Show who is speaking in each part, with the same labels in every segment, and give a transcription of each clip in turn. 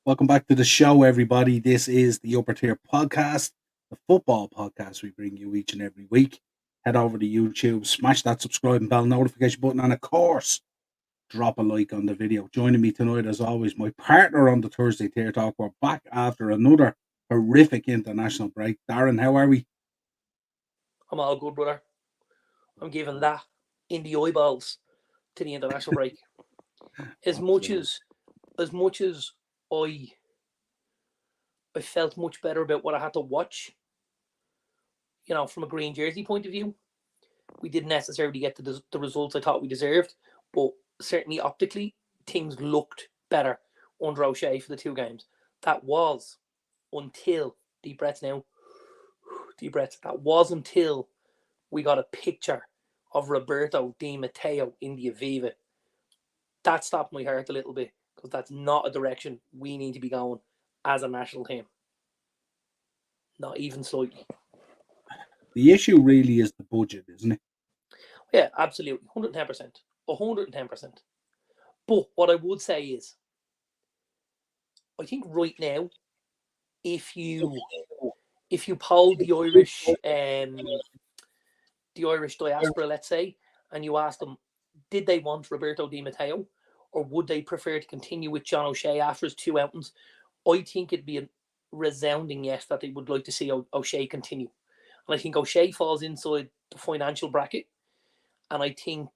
Speaker 1: Welcome back to the show, everybody. This is the Upper Tier Podcast, the football podcast we bring you each and every week. Head over to YouTube, smash that subscribe and bell notification button, and of course, drop a like on the video. Joining me tonight, as always, my partner on the Thursday Tier Talk. We're back after another horrific international break. Darren, how are we?
Speaker 2: I'm all good, brother. I'm giving that in the eyeballs to the international break. As much as I felt much better about what I had to watch, from a green jersey point of view, we didn't necessarily get the results I thought we deserved, but certainly optically, things looked better under O'Shea for the two games. That was until, deep breaths now, deep breaths, that was until we got a picture of Roberto Di Matteo in the Aviva. That stopped my heart a little bit, because that's not a direction we need to be going as a national team. Not even slightly.
Speaker 1: The issue really is the budget, isn't it?
Speaker 2: Yeah, absolutely. 110%. 110%. But what I would say is, I think right now, if you poll the Irish diaspora, let's say, and you ask them, did they want Roberto Di Matteo, or would they prefer to continue with John O'Shea after his two outings, I think it'd be a resounding yes that they would like to see O'Shea continue. And I think O'Shea falls inside the financial bracket. And I think,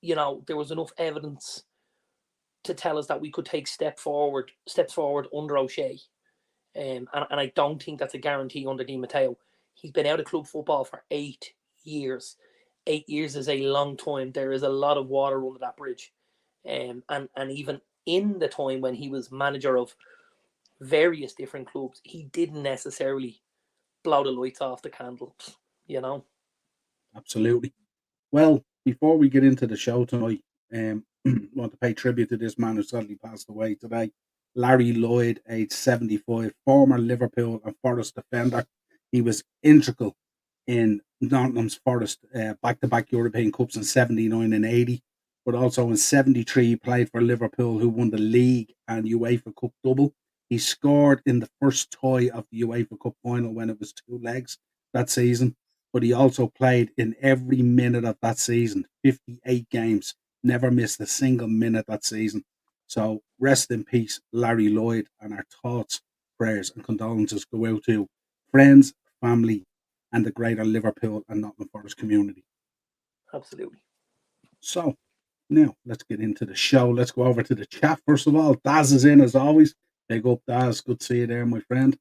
Speaker 2: there was enough evidence to tell us that we could take steps forward under O'Shea. And I don't think that's a guarantee under Di Matteo. He's been out of club football for 8 years. 8 years is a long time. There is a lot of water under that bridge. And even in the time when he was manager of various different clubs, he didn't necessarily blow the lights off the candles,
Speaker 1: Absolutely. Well, before we get into the show tonight, want to pay tribute to this man who sadly passed away today. Larry Lloyd, age 75, former Liverpool and Forest defender. He was integral in Nottingham's Forest back-to-back European Cups in 79 and 80, but also in 73 he played for Liverpool, who won the league and UEFA Cup double. He scored in the first tie of the UEFA Cup final when it was two legs that season, but he also played in every minute of that season, 58 games, never missed a single minute that season. So rest in peace, Larry Lloyd, and our thoughts, prayers and condolences go out to friends, family, and the greater Liverpool and Nottingham Forest community.
Speaker 2: Absolutely.
Speaker 1: So now let's get into the show. Let's go over to the chat. First of all, Daz is in as always. Big up, Daz. Good to see you there, my friend.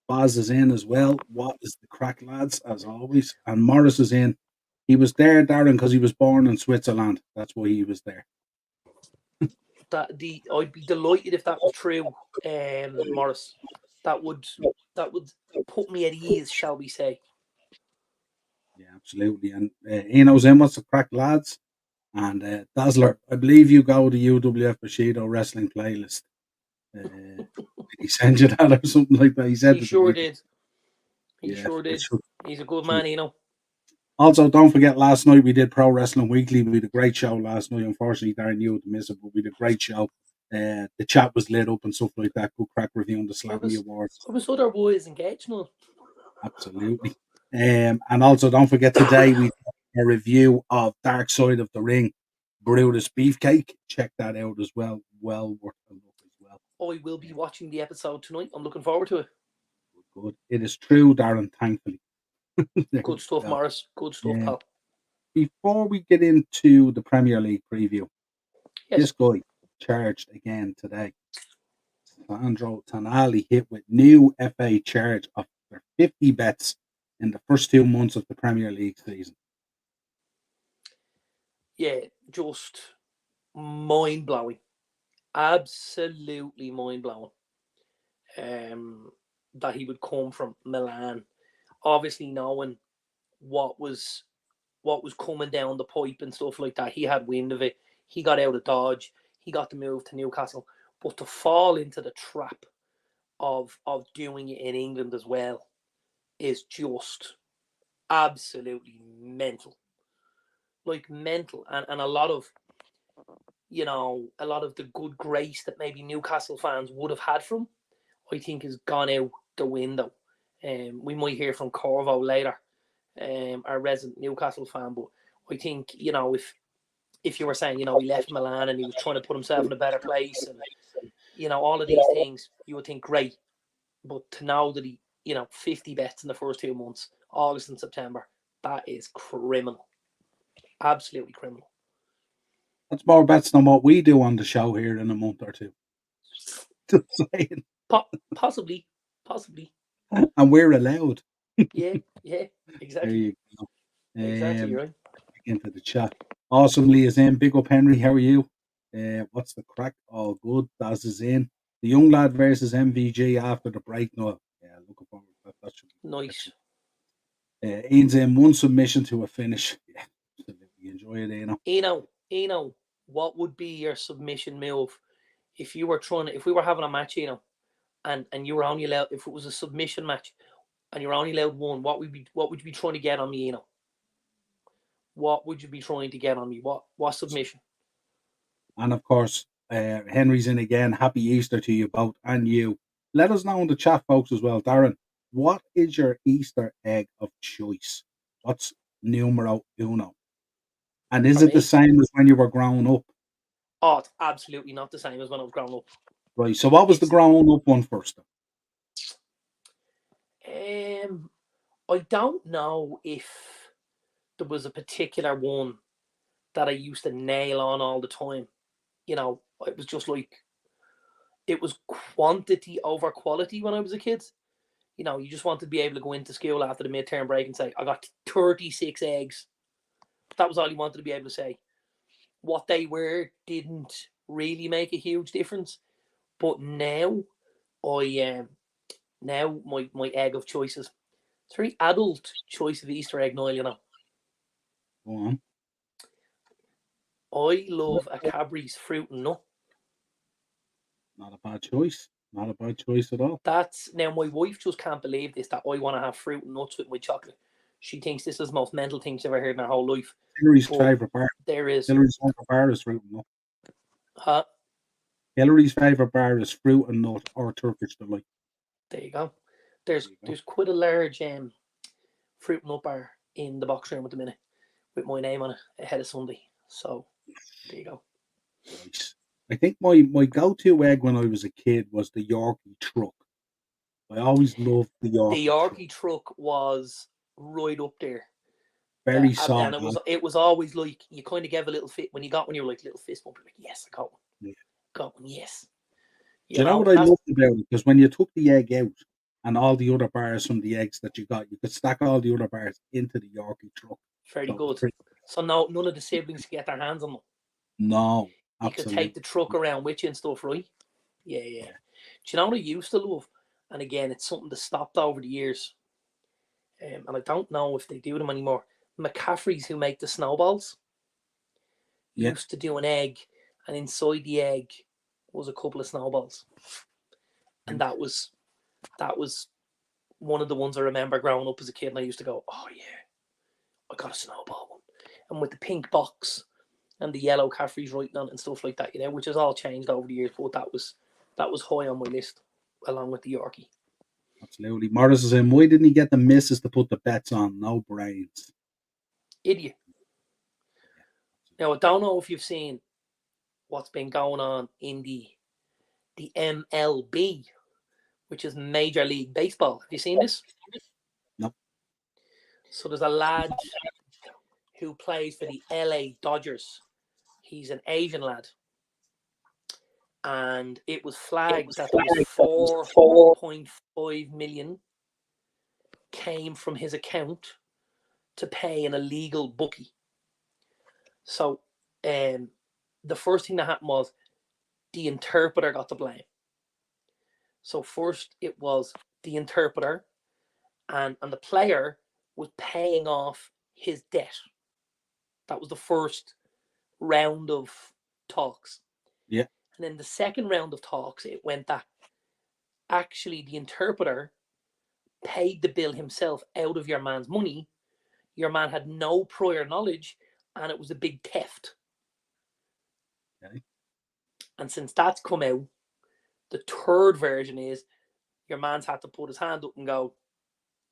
Speaker 1: Baz is in as well. What is the crack, lads, as always? And Morris is in. He was there, Darren, because he was born in Switzerland. That's why he was there.
Speaker 2: I'd be delighted if that was true, Morris. That would put me at ease, shall we say.
Speaker 1: Yeah, absolutely. And Eno's in. What's the crack, lads? And Dazzler, I believe you go to UWF Bushido wrestling playlist. He sent you that or something like that. He said
Speaker 2: he sure did. He sure did. He's a good man, Eno.
Speaker 1: Also, don't forget, last night we did Pro Wrestling Weekly. We did a great show last night. Unfortunately, Darren, you had to miss it, but we did a great show. The chat was lit up and stuff like that. Good crack reviewing the Slammy Awards.
Speaker 2: I was other boys engaged, no?
Speaker 1: Absolutely. And also, don't forget, today we did a review of Dark Side of the Ring, Brutus Beefcake. Check that out as well. Well worth a look as well.
Speaker 2: I will be watching the episode tonight. I'm looking forward to it.
Speaker 1: Good. It is true, Darren, thankfully.
Speaker 2: Good stuff, Morris. Good stuff, pal.
Speaker 1: Before we get into the Premier League preview, this guy charged again today. Sandro Tonali hit with new FA charge of 50 bets in the first 2 months of the Premier League season.
Speaker 2: Yeah, just mind-blowing. Absolutely mind-blowing. That he would come from Milan, obviously knowing what was coming down the pipe and stuff like that. He had wind of it. He got out of Dodge. He got the move to Newcastle. But to fall into the trap of doing it in England as well is just absolutely mental. Like mental. And a lot of the good grace that maybe Newcastle fans would have had from I think has gone out the window. We might hear from Corvo later, our resident Newcastle fan, but I think, if you were saying, he left Milan and he was trying to put himself in a better place and, all of these things, you would think great. But to know that he, 50 bets in the first 2 months, August and September, that is criminal. Absolutely criminal.
Speaker 1: That's more bets than what we do on the show here in a month or two. Just saying.
Speaker 2: Possibly.
Speaker 1: And we're allowed.
Speaker 2: Yeah,
Speaker 1: There
Speaker 2: exactly.
Speaker 1: you go.
Speaker 2: Exactly, right.
Speaker 1: Into the chat. Awesomely is in. Big up, Henry. How are you? What's the crack? All good. Daz is in. The young lad versus MVG after the break. No, yeah, looking forward to that. That should be
Speaker 2: Nice.
Speaker 1: Ian's in 1 submission to a finish. Yeah, absolutely. Enjoy it,
Speaker 2: Eno, what would be your submission move if we were having a match, and you were only allowed, if it was a submission match and you're only allowed one, what would you be trying to get on me, What would you be trying to get on me? What submission?
Speaker 1: And of course, Henry's in again. Happy Easter to you both and you. Let us know in the chat, folks, as well. Darren, what is your Easter egg of choice? What's numero uno? And is it the same as when you were growing up?
Speaker 2: Oh, it's absolutely not the same as when I was growing up.
Speaker 1: Right. So what was the growing up one first?
Speaker 2: I don't know if there was a particular one that I used to nail on all the time. It was just like, it was quantity over quality when I was a kid. You just wanted to be able to go into school after the midterm break and say, I got 36 eggs. That was all you wanted to be able to say. What they were didn't really make a huge difference. But now, my egg of choices. It's a very adult choice of Easter egg, Niall,
Speaker 1: Go on.
Speaker 2: I love a Cadbury's fruit and nut.
Speaker 1: Not a bad choice. Not a bad choice at all.
Speaker 2: Now my wife just can't believe this, that I want to have fruit and nuts with my chocolate. She thinks this is the most mental thing she's ever heard in her whole life.
Speaker 1: Hillary's favourite bar.
Speaker 2: There is.
Speaker 1: Hillary's favourite bar is fruit and nut.
Speaker 2: Huh?
Speaker 1: Hillary's favourite bar is fruit and nut or Turkish delight.
Speaker 2: There you go. There's quite a large fruit and nut bar in the box room at the minute with my name on it ahead of Sunday. So there you go.
Speaker 1: Nice. I think my go-to egg when I was a kid was the Yorkie truck. I always loved the Yorkie.
Speaker 2: The Yorkie truck was right up there.
Speaker 1: Very soft.
Speaker 2: And it was always like, you kind of gave a little fit when you got one. You were like little fist bump. You're like, yes, I got one.
Speaker 1: Yeah.
Speaker 2: Got one. Yes.
Speaker 1: Do you know what I loved about it? Because when you took the egg out and all the other bars from the eggs that you got, you could stack all the other bars into the Yorkie truck.
Speaker 2: Very good. So now none of the siblings could get their hands on them.
Speaker 1: No.
Speaker 2: You could take the truck around with you and stuff, right? Yeah. Do you know what I used to love? And again, it's something that stopped over the years. And I don't know if they do them anymore. McCaffrey's, who make the snowballs, used to do an egg, and inside the egg was a couple of snowballs. And that was one of the ones I remember growing up as a kid, and I used to go, oh yeah, I got a snowball one. And with the pink box and the yellow Caffrey's writing on it and stuff like that, which has all changed over the years, but that was high on my list, along with the Yorkie.
Speaker 1: Absolutely. Morris is in, why didn't he get the missus to put the bets on? No brains.
Speaker 2: Idiot. Now, I don't know if you've seen what's been going on in the MLB, which is Major League Baseball. Have you seen this?
Speaker 1: No.
Speaker 2: So there's a lad who plays for the LA Dodgers. He's an Asian lad. And it was flagged that there was 4.5 million came from his account to pay an illegal bookie. So the first thing that happened was the interpreter got the blame. So first it was the interpreter, and the player was paying off his debt. That was the first round of talks.
Speaker 1: Yeah.
Speaker 2: And then the second round of talks, it went that actually the interpreter paid the bill himself out of your man's money. Your man had no prior knowledge, and it was a big theft.
Speaker 1: Okay.
Speaker 2: And since that's come out, the third version is your man's had to put his hand up and go,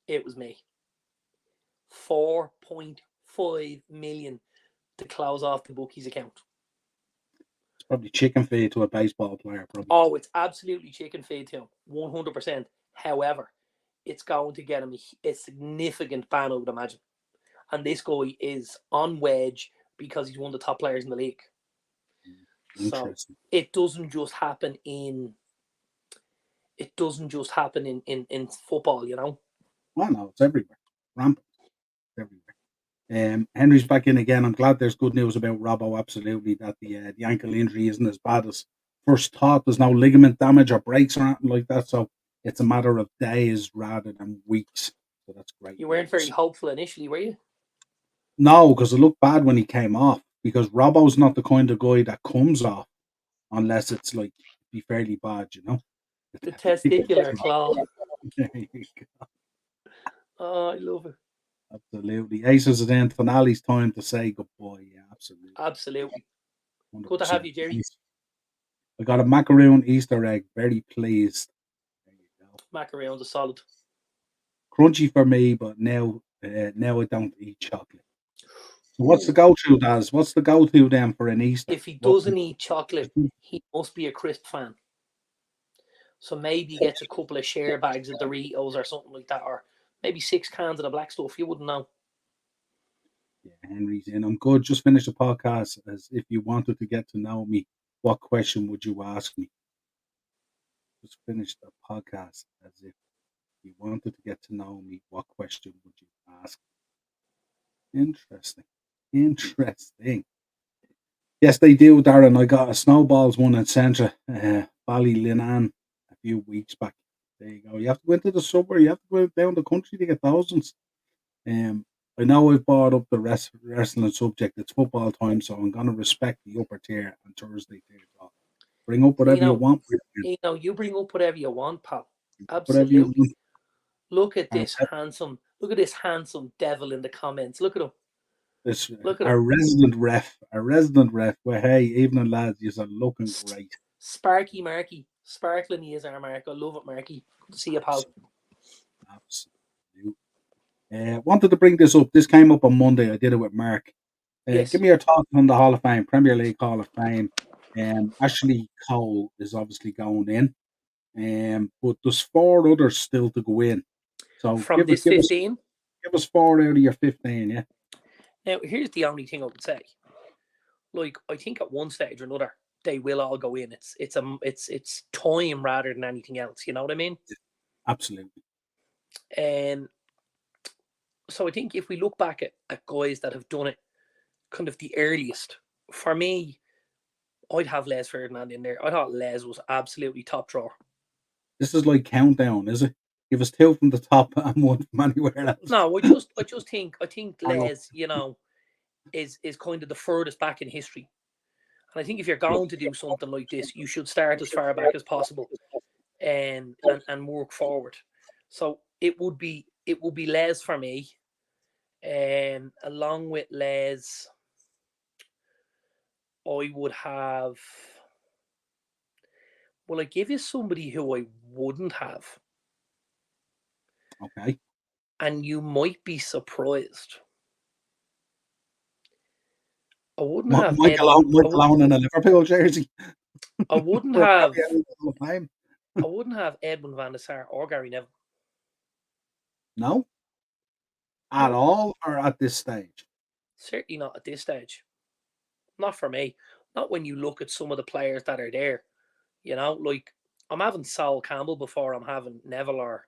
Speaker 2: it was me. 4.5 million to close off the bookies account.
Speaker 1: It's probably chicken feed to a baseball player, probably.
Speaker 2: Oh, it's absolutely chicken feed to him, 100%. However, it's going to get him a significant ban, I would imagine. And this guy is on wedge because he's one of the top players in the league. So it doesn't just happen in football, you know.
Speaker 1: Well, no, it's everywhere. Rampant. It's everywhere. Henry's back in again. I'm glad there's good news about Robbo. Absolutely, that the ankle injury isn't as bad as first thought. There's no ligament damage or breaks or anything like that. So it's a matter of days rather than weeks. So that's great.
Speaker 2: You weren't very hopeful initially, were you?
Speaker 1: No, because it looked bad when he came off. Because Robbo's not the kind of guy that comes off unless it's like be fairly bad, you know.
Speaker 2: The testicular claw. Oh, I love it.
Speaker 1: Absolutely. Aces it in. Finale's time to say goodbye. Yeah, absolutely.
Speaker 2: Absolutely.
Speaker 1: 100%.
Speaker 2: Good to have you, Jerry.
Speaker 1: I got a macaroon Easter egg. Very pleased. There you go.
Speaker 2: Macaroons are solid.
Speaker 1: Crunchy for me, but now I don't eat chocolate. So what's the go-to, Daz? What's the go-to then for an Easter?
Speaker 2: If he doesn't eat chocolate, he must be a crisp fan. So maybe he gets a couple of share bags of Doritos or something like that, or maybe 6 cans of the black stuff. You wouldn't know.
Speaker 1: Yeah, Henry's in. I'm good. Just finished the podcast. As if you wanted to get to know me, what question would you ask me? Just finished the podcast. As if you wanted to get to know me, what question would you ask me? Interesting. Yes, they do, Darren. I got a snowballs one in Centra, Ballylinnan, a few weeks back. There you go. You have to go into the suburb. You have to go down the country to get thousands. I know I've brought up the wrestling subject. It's football time, so I'm going to respect the upper tier on Thursday. Bring up whatever you want.
Speaker 2: You bring up whatever you want, pal. Absolutely. Look at this handsome devil in the comments. Look at him.
Speaker 1: Our resident ref. Well, hey, evening lads, you're looking great.
Speaker 2: Sparky Marky. Sparkling he is our Mark. I love it, Marky. Good to see you, pal.
Speaker 1: Absolutely. Wanted to bring this up. This came up on Monday. I did it with Mark.
Speaker 2: Yes.
Speaker 1: Give me your thoughts on the Hall of Fame, Premier League Hall of Fame. Ashley Cole is obviously going in. But there's 4 others still to go in. So
Speaker 2: from this 15?
Speaker 1: Give us 4 out of your 15, yeah.
Speaker 2: Now, here's the only thing I would say. Like, I think at one stage or another, they will all go in. It's time rather than anything else. You know what I mean?
Speaker 1: Absolutely.
Speaker 2: So I think if we look back at guys that have done it kind of the earliest, for me, I'd have Les Ferdinand in there. I thought Les was absolutely top drawer.
Speaker 1: This is like countdown, is it? Give us 2 from the top and 1 from anywhere else.
Speaker 2: No, I think Les, is kind of the furthest back in history. And I think if you're going to do something like this, you should start as far back as possible and work forward. So it would be Les for me. Along with Les, I would have. Will I give you somebody who I wouldn't have?
Speaker 1: Okay.
Speaker 2: And you might be surprised. I wouldn't have
Speaker 1: Michael Owen in a Liverpool jersey.
Speaker 2: I wouldn't have. I wouldn't have Edwin van der Sar or Gary Neville.
Speaker 1: No. At all, or at this stage?
Speaker 2: Certainly not at this stage. Not for me. Not when you look at some of the players that are there. You know, like I'm having Sol Campbell before I'm having Neville or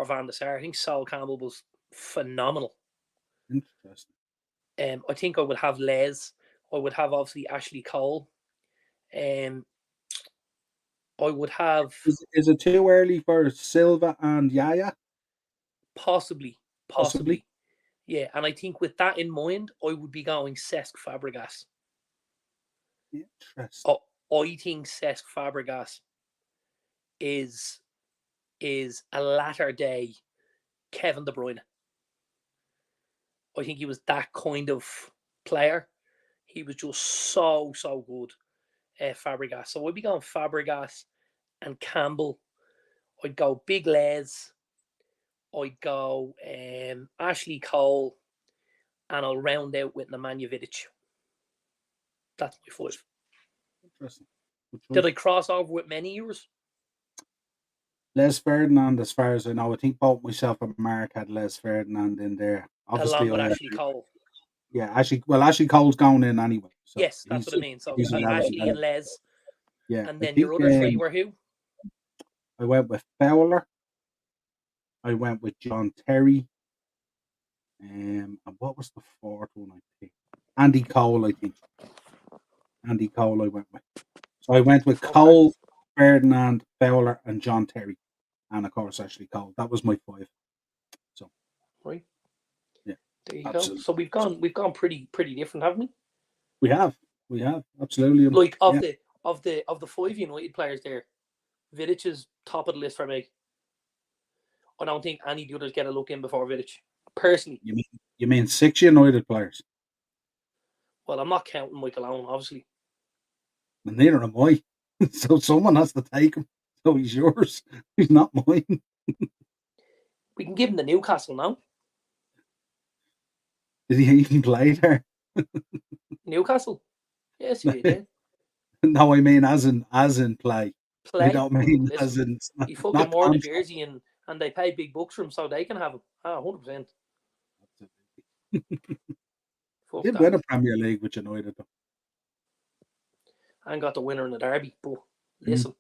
Speaker 2: Van der Sar. I think Sol Campbell was phenomenal.
Speaker 1: Interesting.
Speaker 2: I think I would have Les. I would have obviously Ashley Cole. I would have.
Speaker 1: Is it too early for Silva and Yaya?
Speaker 2: Possibly. Yeah, and I think with that in mind, I would be going Cesc Fabregas.
Speaker 1: Interesting.
Speaker 2: I think Cesc Fabregas is a latter day Kevin De Bruyne. I think he was that kind of player. He was just so good, Fabregas. So I'd be going Fabregas and Campbell. I'd go Big Les. I'd go Ashley Cole, and I'll round out with Nemanja Vidic. That's my 5.
Speaker 1: Interesting.
Speaker 2: Did I cross over with many years?
Speaker 1: Les Ferdinand, as far as I know, I think both myself and Mark had Les Ferdinand in there. Obviously,
Speaker 2: along with Ashley Cole.
Speaker 1: Yeah, Ashley Cole's going in anyway. So
Speaker 2: yes, that's what I mean. So
Speaker 1: he's
Speaker 2: Ashley and Les.
Speaker 1: Yeah,
Speaker 2: and then your other 3 were who?
Speaker 1: I went with Fowler. I went with John Terry. And what was the 4th one? I think Andy Cole. I think Andy Cole. I went with. So I went with Cole, Ferdinand, Fowler, and John Terry, and of course Ashley Cole. That was my 5. So
Speaker 2: right,
Speaker 1: yeah,
Speaker 2: there you go. So we've gone pretty different, haven't we?
Speaker 1: We have absolutely.
Speaker 2: Like of the 5 United players there, Vidic is top of the list for me. I don't think any of the others get a look in before Vidic, personally.
Speaker 1: You mean 6 United players?
Speaker 2: Well, I'm not counting Michael Owen, obviously.
Speaker 1: And neither am I. So someone has to take him. So he's yours. He's not mine.
Speaker 2: We can give him the Newcastle now.
Speaker 1: Did he even play there?
Speaker 2: Newcastle? Yes, he did. Yeah.
Speaker 1: No, I mean as in play.
Speaker 2: Play.
Speaker 1: I don't mean
Speaker 2: listen,
Speaker 1: as in.
Speaker 2: He fucking wore the jersey and they pay big bucks for him, so they can have him. 100%.
Speaker 1: Did win a Premier League with United though.
Speaker 2: And got the winner in the derby, but listen,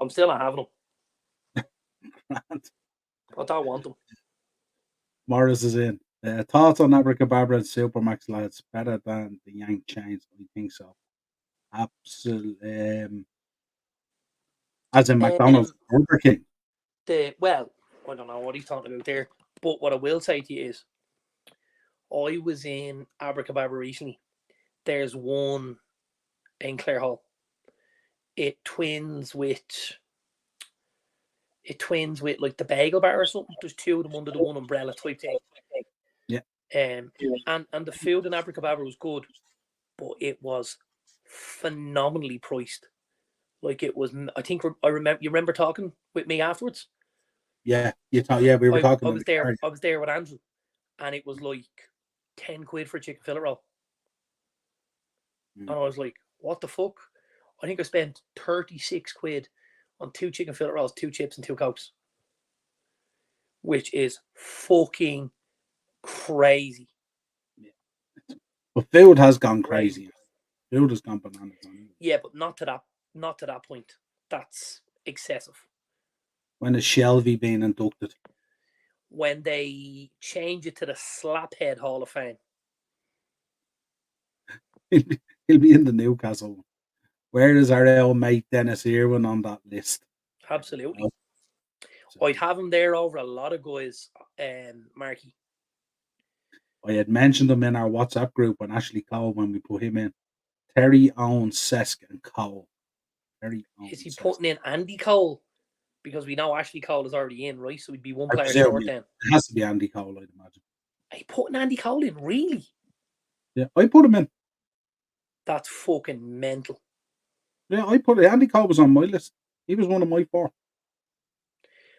Speaker 2: I'm still not having him. I don't want him.
Speaker 1: Morris is in. Thoughts on Abracadabra and Supermax, lads? Better than the Yank Chains? I think so. Absolutely. As in McDonald's, Burger King.
Speaker 2: Well, I don't know what he's talking about there, but what I will say to you is, I was in Abracadabra recently. There's one in Clare Hall. It twins with like the Bagel Bar or something. There's 2 of them under the one umbrella type thing.
Speaker 1: Yeah.
Speaker 2: And the food in Abracadabra was good, but it was phenomenally priced. Like it was, I think I remember. You remember talking with me afterwards?
Speaker 1: Yeah, we were talking.
Speaker 2: I was there. I was there with Andrew, and it was like 10 quid for a chicken fillet roll. And I was like, what the fuck? I think I spent 36 quid on 2 chicken fillet rolls, 2 chips, and 2 Cokes, which is fucking crazy.
Speaker 1: Yeah. But food has gone crazy. Food has gone bananas.
Speaker 2: Yeah, but not to that point. That's excessive.
Speaker 1: When is Shelby being inducted?
Speaker 2: When they change it to the Slaphead Hall of Fame.
Speaker 1: He'll be in the Newcastle one. Where is our old mate Dennis Irwin on that list?
Speaker 2: Absolutely. I'd have him there over a lot of guys, Marky.
Speaker 1: I had mentioned him in our WhatsApp group on Ashley Cole when we put him in. Terry, Owen, Sesk, and Cole.
Speaker 2: Is he putting in Andy Cole? Because we know Ashley Cole is already in, right? So we'd be one player short then.
Speaker 1: It has to be Andy Cole, I'd imagine.
Speaker 2: Are you putting Andy Cole in? Really?
Speaker 1: Yeah, I put him in.
Speaker 2: That's fucking mental.
Speaker 1: Yeah, I put it. Andy Cole was on my list. He was one of my 4.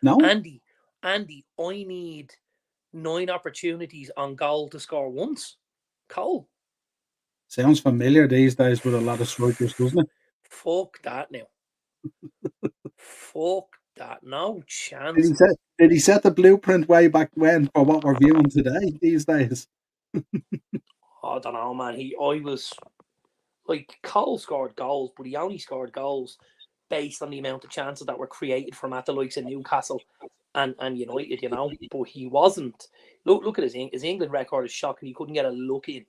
Speaker 1: No?
Speaker 2: Andy, I need 9 opportunities on goal to score once. Cole.
Speaker 1: Sounds familiar these days with a lot of strikers, doesn't it?
Speaker 2: Fuck that now. Fuck that. No chance.
Speaker 1: Did he set the blueprint way back when for what we're viewing today these days?
Speaker 2: I don't know, man. I was like, Cole scored goals, but he only scored goals based on the amount of chances that were created from at the likes of Newcastle and United, you know. But he wasn't. Look at his England record is shocking. He couldn't get a look in.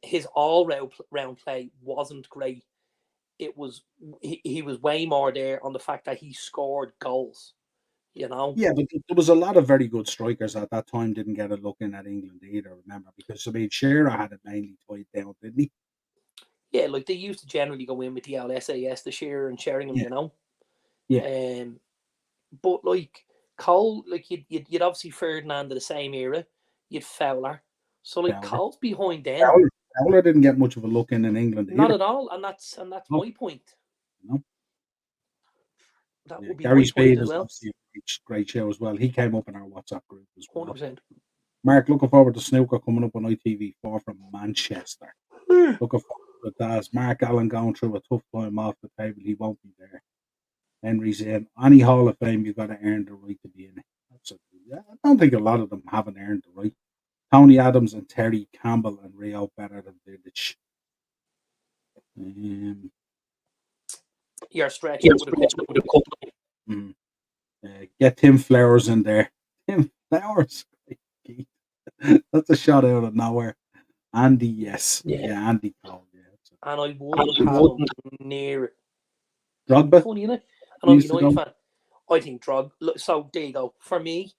Speaker 2: His all-round play wasn't great. It was he was way more there on the fact that he scored goals, you know.
Speaker 1: Yeah, but there was a lot of very good strikers at that time didn't get a look in at England either, remember? Because, I mean, Shearer had it mainly tied down, didn't he?
Speaker 2: Yeah, like they used to generally go in with the SAS, the Shearer and Sheringham, you know.
Speaker 1: Yeah.
Speaker 2: But like Cole, like you'd obviously Ferdinand of the same era, you'd Fowler. So like Cole's behind them.
Speaker 1: Fowler didn't get much of a look in England either.
Speaker 2: Not at all, and that's my point.
Speaker 1: No.
Speaker 2: That would be
Speaker 1: Gary
Speaker 2: my point
Speaker 1: Speed
Speaker 2: as
Speaker 1: is
Speaker 2: well.
Speaker 1: obviously a great show as well. He came up in our WhatsApp group as well.
Speaker 2: 100%.
Speaker 1: Mark, looking forward to snooker coming up on ITV4 from Manchester. Looking forward to that. As Mark Allen going through a tough time off the table, he won't be there. Henry's in. Any Hall of Fame, you've got to earn the right to be in it. Absolutely. I don't think a lot of them haven't earned the right. Tony Adams and Terry Campbell and Rio better than Vidic.
Speaker 2: You're stretching with a couple.
Speaker 1: Get Tim Flowers in there. Tim Flowers. That's a shot out of nowhere. Andy, yes. Yeah, Andy Cole. Yeah.
Speaker 2: And I wouldn't have him near it.
Speaker 1: Drogba?
Speaker 2: Funny, isn't it? And I'm a United fan. I think so there you go. For me,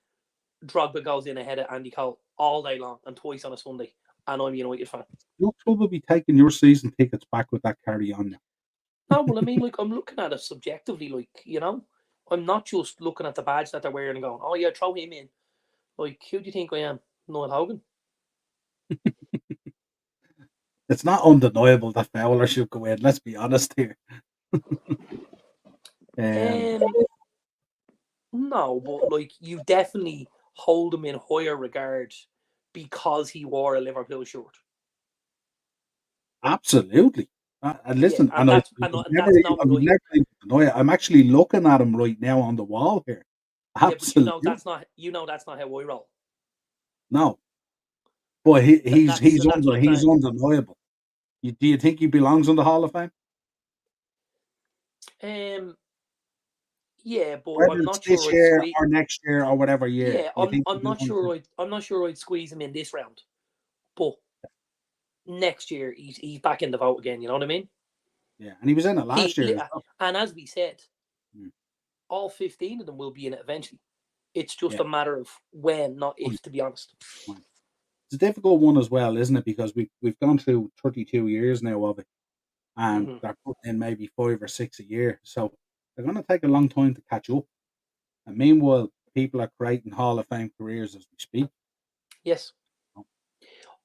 Speaker 2: Drogba goes in ahead of Andy Cole all day long and twice on a Sunday. And I'm a United fan.
Speaker 1: You'll probably be taking your season tickets back with that carry on.
Speaker 2: No, well, I mean, like, I'm looking at it subjectively, like, you know, I'm not just looking at the badge that they're wearing and going, oh, yeah, throw him in. Like, who do you think I am? Noel Hogan?
Speaker 1: It's not undeniable that Fowler should go in. Let's be honest here.
Speaker 2: No, but like you definitely hold him in higher regard because he wore a Liverpool shirt.
Speaker 1: Absolutely. And listen,
Speaker 2: yeah, and
Speaker 1: I'm actually looking at him right now on the wall here. Absolutely.
Speaker 2: Yeah, but that's not how I roll.
Speaker 1: No. But he's undeniable. Do you think he belongs in the Hall of Fame?
Speaker 2: Yeah, but
Speaker 1: whether
Speaker 2: I'm not
Speaker 1: this
Speaker 2: sure
Speaker 1: year or next year or whatever year.
Speaker 2: Yeah, I'm not sure I'd squeeze him in this round. But next year he's back in the vote again, you know what I mean?
Speaker 1: Yeah, and he was in it last year.
Speaker 2: And as we said, all 15 of them will be in it eventually. It's just a matter of when, not if, to be honest.
Speaker 1: It's a difficult one as well, isn't it? Because we've gone through 32 years now of it, and they're putting in maybe 5 or 6 a year. So they're going to take a long time to catch up. And meanwhile, people are creating Hall of Fame careers as we speak.
Speaker 2: Yes.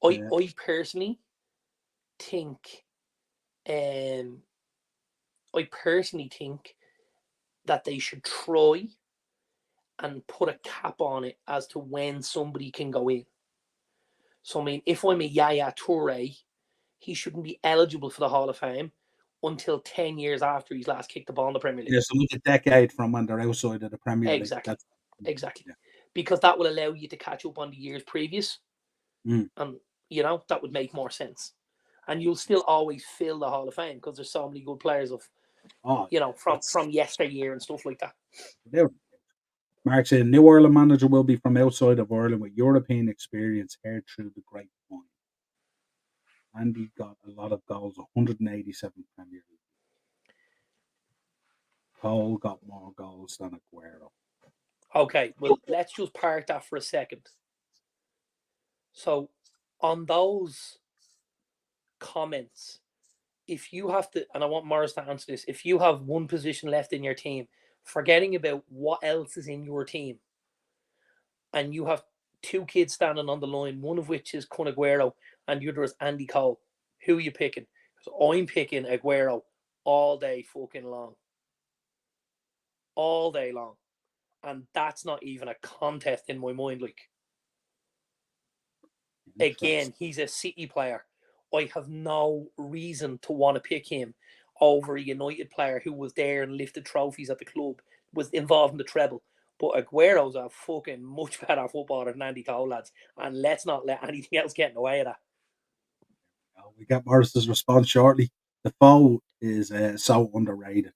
Speaker 2: I personally think that they should try and put a cap on it as to when somebody can go in. So, I mean, if I'm a Yaya Toure, he shouldn't be eligible for the Hall of Fame until 10 years after he's last kicked the ball in the Premier League.
Speaker 1: Yeah, so like a decade from when they're outside of the Premier League.
Speaker 2: Exactly. Yeah. Because that will allow you to catch up on the years previous. And, you know, that would make more sense. And you'll still always fill the Hall of Fame because there's so many good players from yesteryear and stuff like that.
Speaker 1: Mark said, new Ireland manager will be from outside of Ireland with European experience heard through the grapevine. Andy got a lot of goals, 187 Premier League. Cole got more goals than Aguero.
Speaker 2: Okay, well, let's just park that for a second. So, on those comments, if you have to, and I want Morris to answer this, if you have one position left in your team, forgetting about what else is in your team, and you have 2 kids standing on the line, one of which is Kun Aguero and the other is Andy Cole, who are you picking? So I'm picking Aguero all day fucking long. All day long. And that's not even a contest in my mind. Like, again, he's a City player. I have no reason to want to pick him over a United player who was there and lifted trophies at the club, was involved in the treble. But Aguero's a fucking much better footballer than Andy Cole, lads. And let's not let anything else get in the way of that.
Speaker 1: We get Morris's response shortly. The foe is so underrated.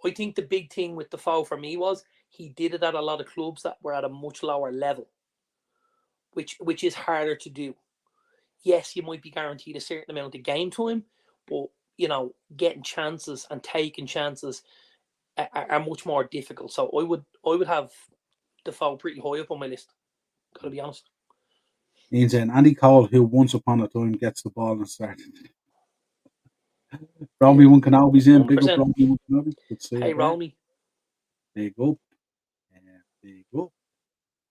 Speaker 2: I think the big thing with the foe for me was he did it at a lot of clubs that were at a much lower level, which is harder to do. Yes, you might be guaranteed a certain amount of game time, but, you know, getting chances and taking chances are much more difficult. So I would have Defoe pretty high up on my list. Gotta be honest.
Speaker 1: Means Andy Cole, who once upon a time gets the ball and started. Romy one Kenobi's in. 100%. Big up Romy one Kenobi.
Speaker 2: Hey, Romy.
Speaker 1: Big up. Big up.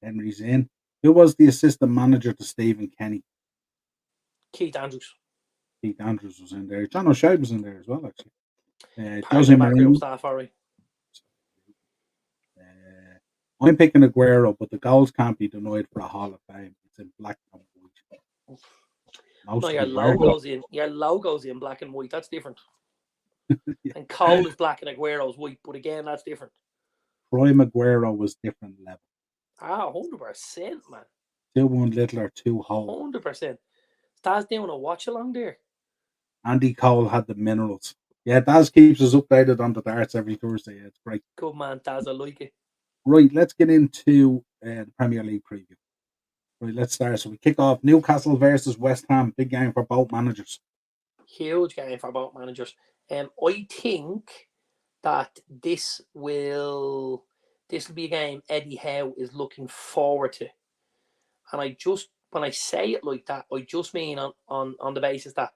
Speaker 1: Henry's in. Who was the assistant manager to Stephen Kenny?
Speaker 2: Keith Andrews.
Speaker 1: Keith Andrews was in there. John O'Shea was in there as well, actually.
Speaker 2: Part of the backroom staff, all right.
Speaker 1: I'm picking Aguero, but the goals can't be denied for a Hall of Fame. It's in black and white.
Speaker 2: No,
Speaker 1: Most
Speaker 2: your
Speaker 1: Aguero.
Speaker 2: logo's in black and white. That's different.
Speaker 1: Yeah.
Speaker 2: And Cole is black and Aguero's white, but again, that's different.
Speaker 1: Prime Aguero was different level.
Speaker 2: 100%, man.
Speaker 1: 2-1 Littler, 2 Hole.
Speaker 2: 100%. Stars doing a watch along there.
Speaker 1: Andy Cole had the minerals. Yeah, Daz keeps us updated on the darts every Thursday. Yeah, it's great.
Speaker 2: Good man, Daz. I like it.
Speaker 1: Right, let's get into the Premier League preview. Right, let's start. So we kick off Newcastle versus West Ham. Big game for both managers.
Speaker 2: Huge game for both managers. I think that this will be a game Eddie Howe is looking forward to. And when I say it like that, I just mean on the basis that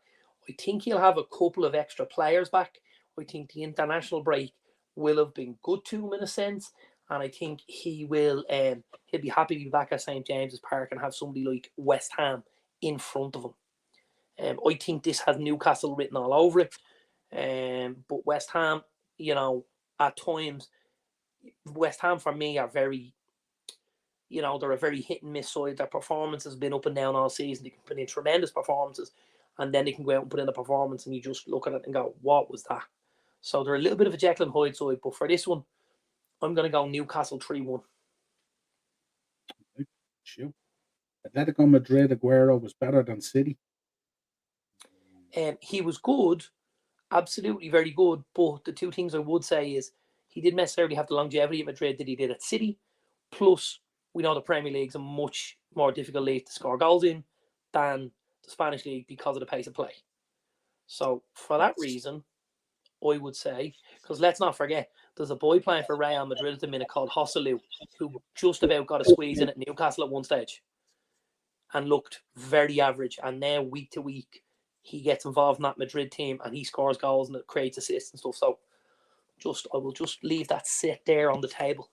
Speaker 2: I think he'll have a couple of extra players back. I think the international break will have been good to him in a sense, and I think he'll be happy to be back at St James's Park and have somebody like West Ham in front of him. I think this has Newcastle written all over it. But West Ham, at times, West Ham for me are very, they're a very hit and miss side. Their performance has been up and down all season. They can put in tremendous performances, and then they can go out and put in a performance, and you just look at it and go, "What was that?" So they're a little bit of a Jekyll and Hyde side. But for this one, I'm going to go Newcastle 3-1.
Speaker 1: Shoot. Atletico Madrid, Aguero was better than City.
Speaker 2: He was good, absolutely very good. But the two things I would say is he didn't necessarily have the longevity at Madrid that he did at City. Plus, we know the Premier League's a much more difficult league to score goals in than the Spanish league because of the pace of play. So for that reason, I would say, because let's not forget, there's a boy playing for Real Madrid at the minute called Joselu, who just about got a squeeze in at Newcastle at one stage and looked very average. And now week to week, he gets involved in that Madrid team and he scores goals and it creates assists and stuff. So I will just leave that sit there on the table.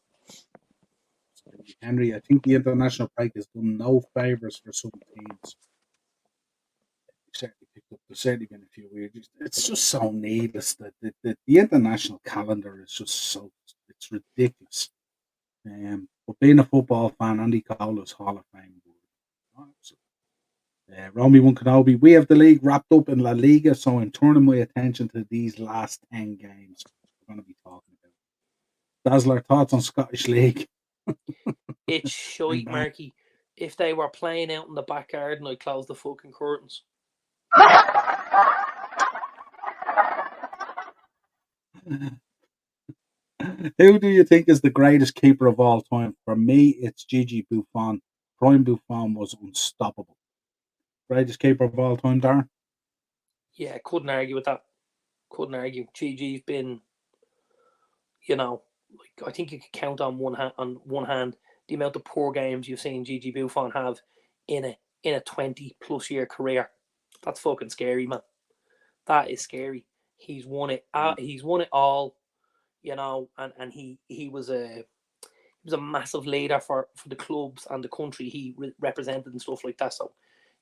Speaker 1: Henry, I think the international break has done no favours for some teams. There's certainly been a few weird. It's just so needless that the international calendar is just it's ridiculous. But being a football fan, Andy Cole is Hall of Fame. Romy Kenobi, we have the league wrapped up in La Liga, so I'm turning my attention to these last 10 games we're going to be talking about. Dazzler, thoughts on Scottish League?
Speaker 2: It's shite, Marky. If they were playing out in the back garden, I'd close the fucking curtains.
Speaker 1: Who do you think is the greatest keeper of all time? For me, it's Gigi Buffon. Prime Buffon was unstoppable. Greatest keeper of all time, Darren?
Speaker 2: Yeah, couldn't argue with that. Couldn't argue. Gigi's been, I think you could count on one hand the amount of poor games you've seen Gigi Buffon have in a 20+ year career. That's fucking scary, man. That is scary. He's won it. He's won it all, and he was a massive leader for the clubs and the country he represented and stuff like that. So,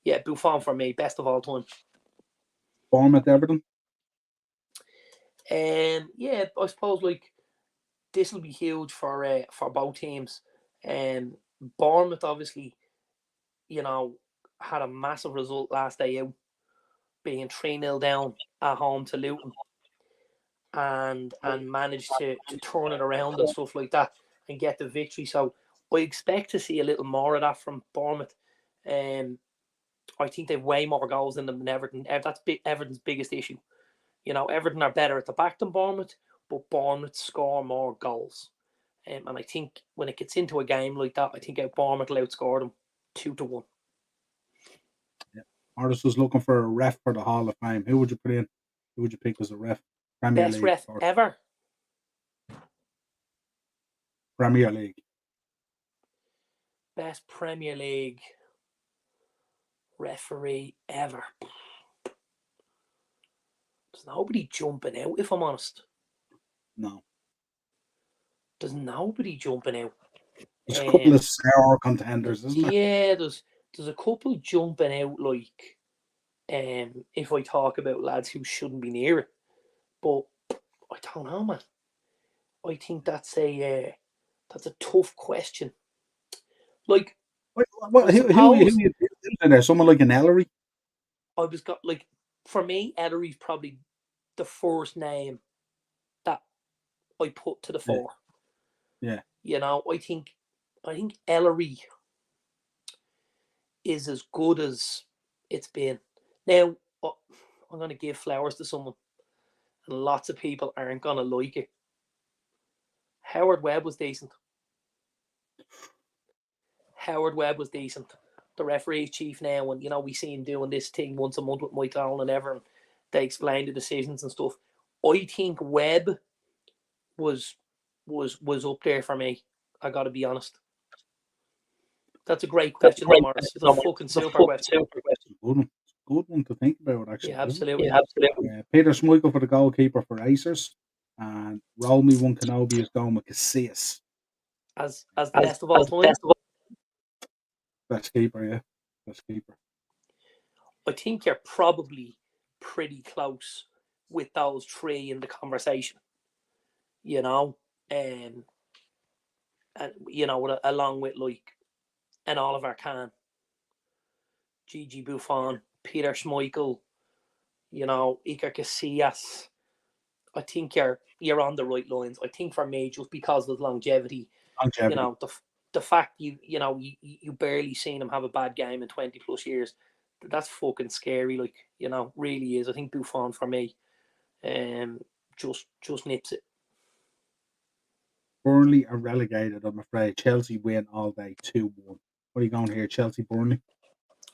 Speaker 2: yeah, Buffon for me, best of all time.
Speaker 1: Bournemouth, Everton.
Speaker 2: Yeah, I suppose this will be huge for both teams. Bournemouth obviously, had a massive result last day out, being 3-0 down at home to Luton, and managed to turn it around and stuff like that and get the victory. So I expect to see a little more of that from Bournemouth. I think they've way more goals in them than Everton. That's Everton's biggest issue. Everton are better at the back than Bournemouth, but Bournemouth score more goals. And I think when it gets into a game like that, I think Bournemouth will outscore them 2-1.
Speaker 1: Yeah. Artist was looking for a ref for the Hall of Fame. Who would you put in? Who would you pick as a ref?
Speaker 2: Best League ref ever?
Speaker 1: Premier League.
Speaker 2: Best Premier League referee ever. There's nobody jumping out, if I'm honest.
Speaker 1: No.
Speaker 2: There's nobody jumping out.
Speaker 1: There's a couple of sour contenders, isn't there?
Speaker 2: Yeah, there's a couple jumping out, if I talk about lads who shouldn't be near it. But I don't know, man. I think that's That's a tough question. Like,
Speaker 1: What,
Speaker 2: I suppose
Speaker 1: who's in there? Someone like an Ellery?
Speaker 2: for me, Ellery's probably the first name that I put to the fore.
Speaker 1: Yeah.
Speaker 2: I think Ellery is as good as it's been. Now, I'm going to give flowers to someone, and lots of people aren't going to like it. Howard Webb was decent. The referee chief now, and we see him doing this thing once a month with Mike Allen and everyone. They explain the decisions and stuff. I think Webb was up there for me. I got to be honest. That's a great question, though, Morris. It's a fucking super question.
Speaker 1: Good one to think about, actually.
Speaker 2: Yeah, absolutely.
Speaker 1: Peter Schmeichel for the goalkeeper for Racers, and Romy One Kenobi is going with Casillas.
Speaker 2: As the best of all time.
Speaker 1: Best keeper, yeah. Best keeper.
Speaker 2: I think you're probably pretty close with those three in the conversation. And along with an Oliver Kahn, Gigi Buffon, Peter Schmeichel, Iker Casillas. I think you're on the right lines. I think for me, just because of longevity. The fact you barely seen him have a bad game in 20 plus years, that's fucking scary. Really is. I think Buffon for me, just nips it.
Speaker 1: Burnley are relegated, I'm afraid. Chelsea win all day 2-1. What are you going here, Chelsea, Burnley?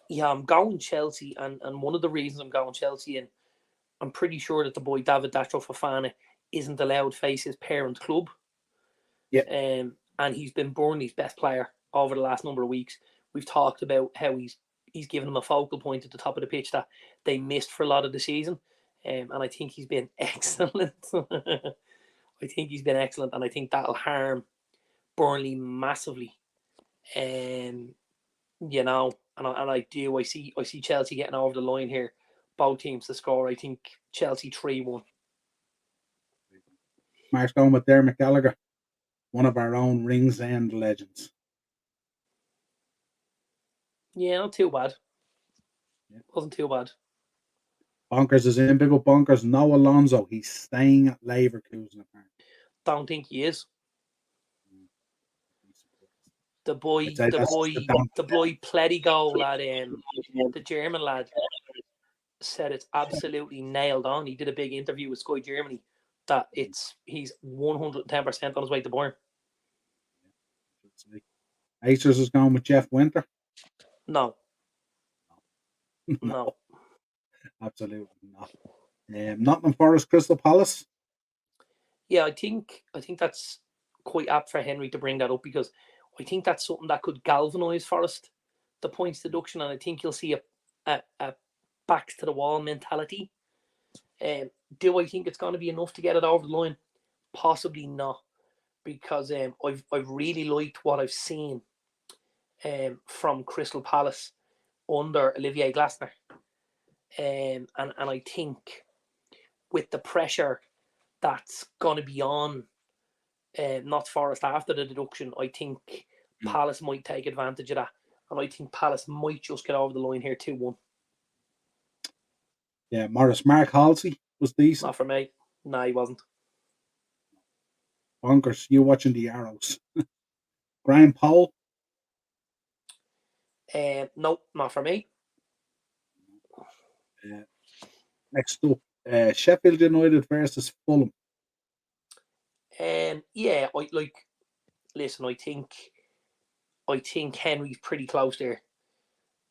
Speaker 2: Yeah, I'm going Chelsea, and one of the reasons I'm going Chelsea, and I'm pretty sure that the boy David Datro Fofana isn't allowed to face his parent club.
Speaker 1: Yeah.
Speaker 2: And he's been Burnley's best player over the last number of weeks. We've talked about how he's given them a focal point at the top of the pitch that they missed for a lot of the season. And I think he's been excellent. I think he's been excellent, and I think that'll harm Burnley massively. And I see Chelsea getting over the line here. Both teams to score. I think Chelsea 3-1.
Speaker 1: Mark's going with Dermot Gallagher, one of our own Rings End legends.
Speaker 2: Yeah, not too bad. Yeah. Wasn't too bad.
Speaker 1: Bonkers is in. Big up Bonkers. No Alonso. He's staying at Leverkusen, apparently.
Speaker 2: Don't think he is. The boy Pleddy goal at the German lad said it's absolutely nailed on. He did a big interview with Sky Germany that he's 110% on his way to Bayern.
Speaker 1: Acers is going with Jeff Winter.
Speaker 2: No. No.
Speaker 1: Absolutely not. Nottingham Forest, Crystal Palace.
Speaker 2: Yeah, I think that's quite apt for Henry to bring that up, because I think that's something that could galvanise Forest, the points deduction, and I think you'll see a backs to the wall mentality. Do I think it's going to be enough to get it over the line? Possibly not, because I've really liked what I've seen from Crystal Palace under Olivier Glasner, and I think with the pressure that's going to be on not Forest after the deduction, I think Palace might take advantage of that, and I think Palace might just get over the line here 2-1.
Speaker 1: Yeah, Morris. Mark Halsey was decent.
Speaker 2: Not for me. No, he wasn't.
Speaker 1: Bonkers, you watching the Arrows. Graham Powell.
Speaker 2: No, not for me.
Speaker 1: Next up, Sheffield United versus Fulham.
Speaker 2: Yeah, listen, I think Henry's pretty close there.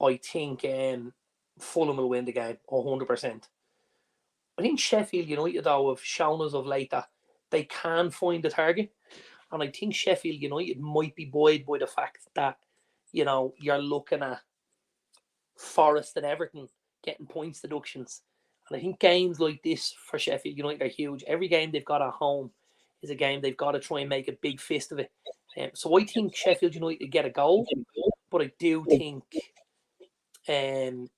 Speaker 2: I think Fulham will win the game 100%. I think Sheffield United, though, have shown us of late that they can find the target, and I think Sheffield United might be buoyed by the fact that you're looking at Forest and Everton getting points deductions, and I think games like this for Sheffield United are huge. Every game they've got at home is a game they've got to try and make a big fist of it. So I think Sheffield United get a goal, but I do think Fulham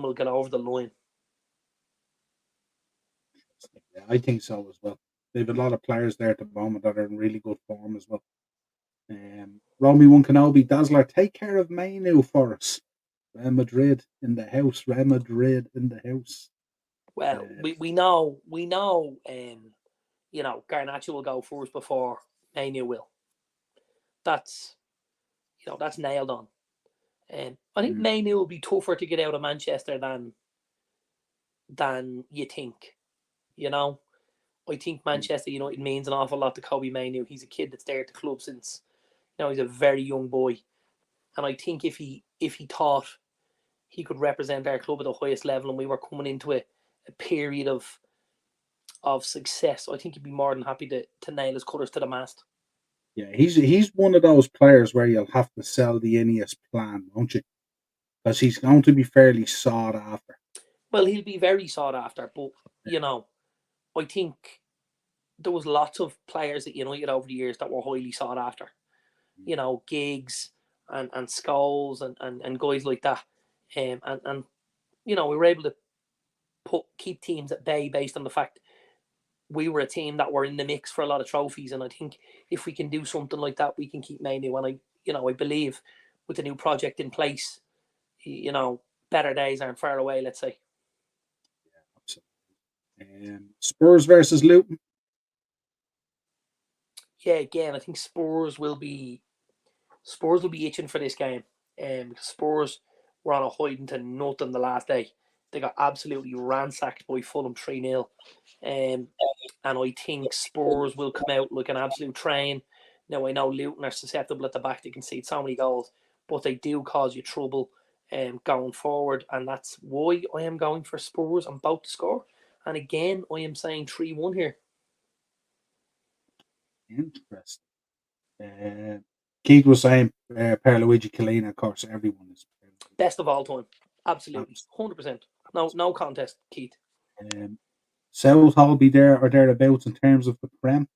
Speaker 2: will get over the line.
Speaker 1: Yeah, I think so as well. They've a lot of players there at the moment that are in really good form as well. Romy One Kenobi Dazzler, take care of Mainu for us. Real Madrid in the house. Real Madrid in the house.
Speaker 2: Well, we know, Garnacho will go first before Manu will. That's nailed on. I think Manu will be tougher to get out of Manchester than you think. I think Manchester United means an awful lot to Kobe Manu. He's a kid that's there at the club since he's a very young boy, and I think if he thought he could represent our club at the highest level, and we were coming into a period of success, I think he'd be more than happy to nail his colours to the mast.
Speaker 1: Yeah, he's one of those players where you'll have to sell the Ineos plan, won't you? Because he's going to be fairly sought after.
Speaker 2: Well, he'll be very sought after, but I think there was lots of players at United over the years that were highly sought after. Giggs and Scholes and guys like that. And we were able to keep teams at bay based on the fact we were a team that were in the mix for a lot of trophies. And I think if we can do something like that, we can keep Manu. And I believe with the new project in place, better days aren't far away, let's say.
Speaker 1: Yeah, absolutely. Spurs versus Luton.
Speaker 2: Yeah, again, I think Spurs will be itching for this game. Because Spurs were on a hiding to nothing the last day. They got absolutely ransacked by Fulham 3-0. And I think Spurs will come out like an absolute train. Now, I know Luton are susceptible at the back. They concede so many goals, but they do cause you trouble going forward. And that's why I am going for Spurs on both to score. And again, I am saying 3-1 here.
Speaker 1: Interesting. Keith was saying Pierluigi Collina, of course, everyone is.
Speaker 2: Best of all time. Absolutely. 100%. No contest, Keith.
Speaker 1: Southall be there or thereabouts in terms of the Prem.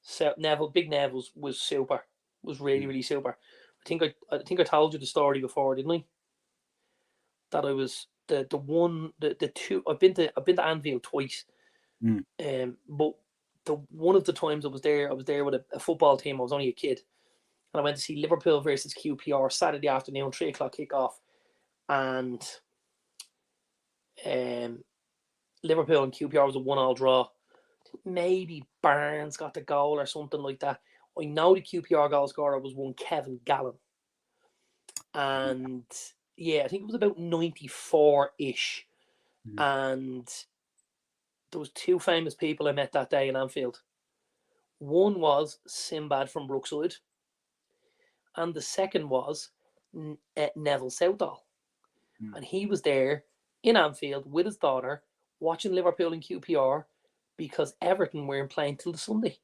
Speaker 2: So Big Neville was super. Was really, really super. I think I told you the story before, didn't I? That I was the two. I've been to Anfield twice. But one of the times I was there with a football team. I was only a kid, and I went to see Liverpool versus QPR Saturday afternoon, 3:00 kickoff, and Liverpool and QPR was a 1-1 draw. Maybe Barnes got the goal or something like that. I know the QPR goal scorer was one Kevin Gallen, and I think it was about 94-ish, and there was two famous people I met that day in Anfield. One was Sinbad from Brookside, and the second was Neville Southall. And he was there in Anfield with his daughter watching Liverpool and QPR because Everton weren't playing till the Sunday.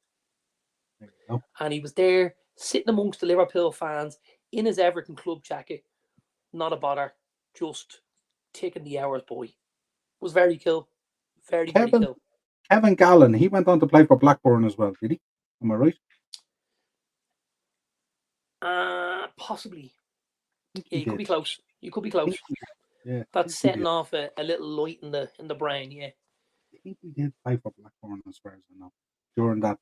Speaker 2: And he was there sitting amongst the Liverpool fans in his Everton club jacket, not a bother, just taking the hours, boy. It was very cool. Very cool.
Speaker 1: Kevin Gallen, he went on to play for Blackburn as well, did he? Am I right?
Speaker 2: Possibly. Yeah, you could be close. You could be close.
Speaker 1: Yeah,
Speaker 2: that's setting off a little light in the brain. Yeah,
Speaker 1: I think he did play for Blackburn as far as I know during that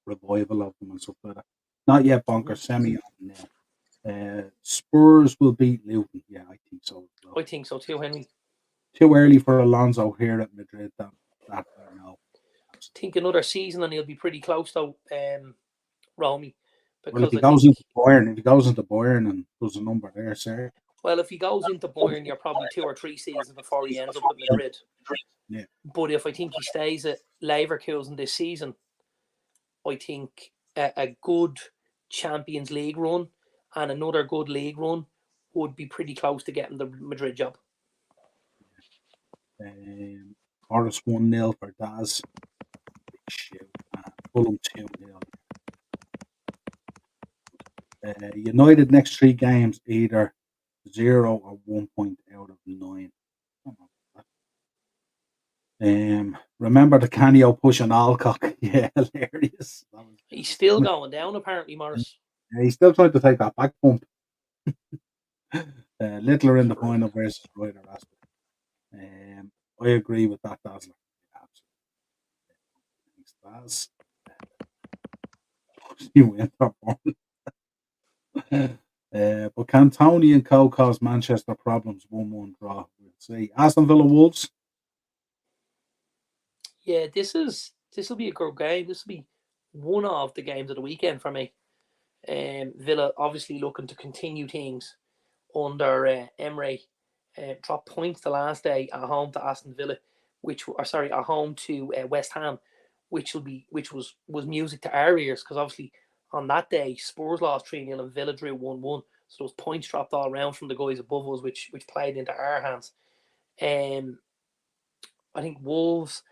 Speaker 1: revival of them and stuff like that. Not yet, Bonker. Semi on now. Spurs will beat Luton. Yeah, I think so.
Speaker 2: I think so too, Henry.
Speaker 1: Too early for Alonso here at Madrid. That I know.
Speaker 2: I think another season and he'll be pretty close though, Romy.
Speaker 1: Well, if he goes into Bayern and there's a number there, sir.
Speaker 2: Well, if he goes into Bayern, you're probably 2 or 3 seasons before he ends up at Madrid.
Speaker 1: Yeah.
Speaker 2: But if I think he stays at Leverkusen this season, I think a good Champions League run and another good league run would be pretty close to getting the Madrid job.
Speaker 1: Forest 1-0 for Daz. Fulham 2-0. United next 3 games either 0 or 1 point out of 9. Remember the Canio pushing Alcock? Yeah, hilarious.
Speaker 2: He's still going down apparently, Morris.
Speaker 1: Yeah, he's still trying to take that back bump. Littler in the final versus Ryder Asper. I agree with that, Dazzler. as you Winterborn. But can Tony and Co cause Manchester problems? 1-1 draw. We'll see. Aston Villa Wolves.
Speaker 2: Yeah, this will be a good game. This will be one of the games of the weekend for me. Villa obviously looking to continue things under Emery. Dropped points the last day at home to Aston Villa, at home to West Ham, which was music to our ears because obviously on that day Spurs lost 3-0 and Villa drew 1-1. So those points dropped all around from the guys above us, which played into our hands. I think Wolves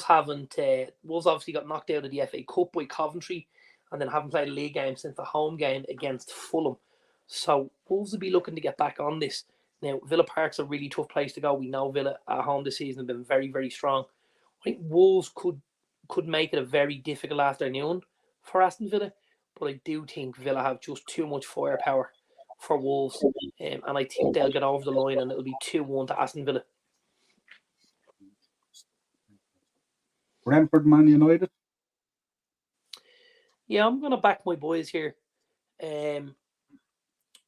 Speaker 2: haven't Wolves obviously got knocked out of the FA Cup by Coventry, and then haven't played a league game since the home game against Fulham. So Wolves will be looking to get back on this. Now Villa Park's a really tough place to go. We know Villa at home this season have been very, very strong. I think Wolves could make it a very difficult afternoon for Aston Villa, but I do think Villa have just too much firepower for Wolves, and I think they'll get over the line and it'll be 2-1 to Aston Villa.
Speaker 1: Brentford Man United.
Speaker 2: Yeah, I'm going to back my boys here. I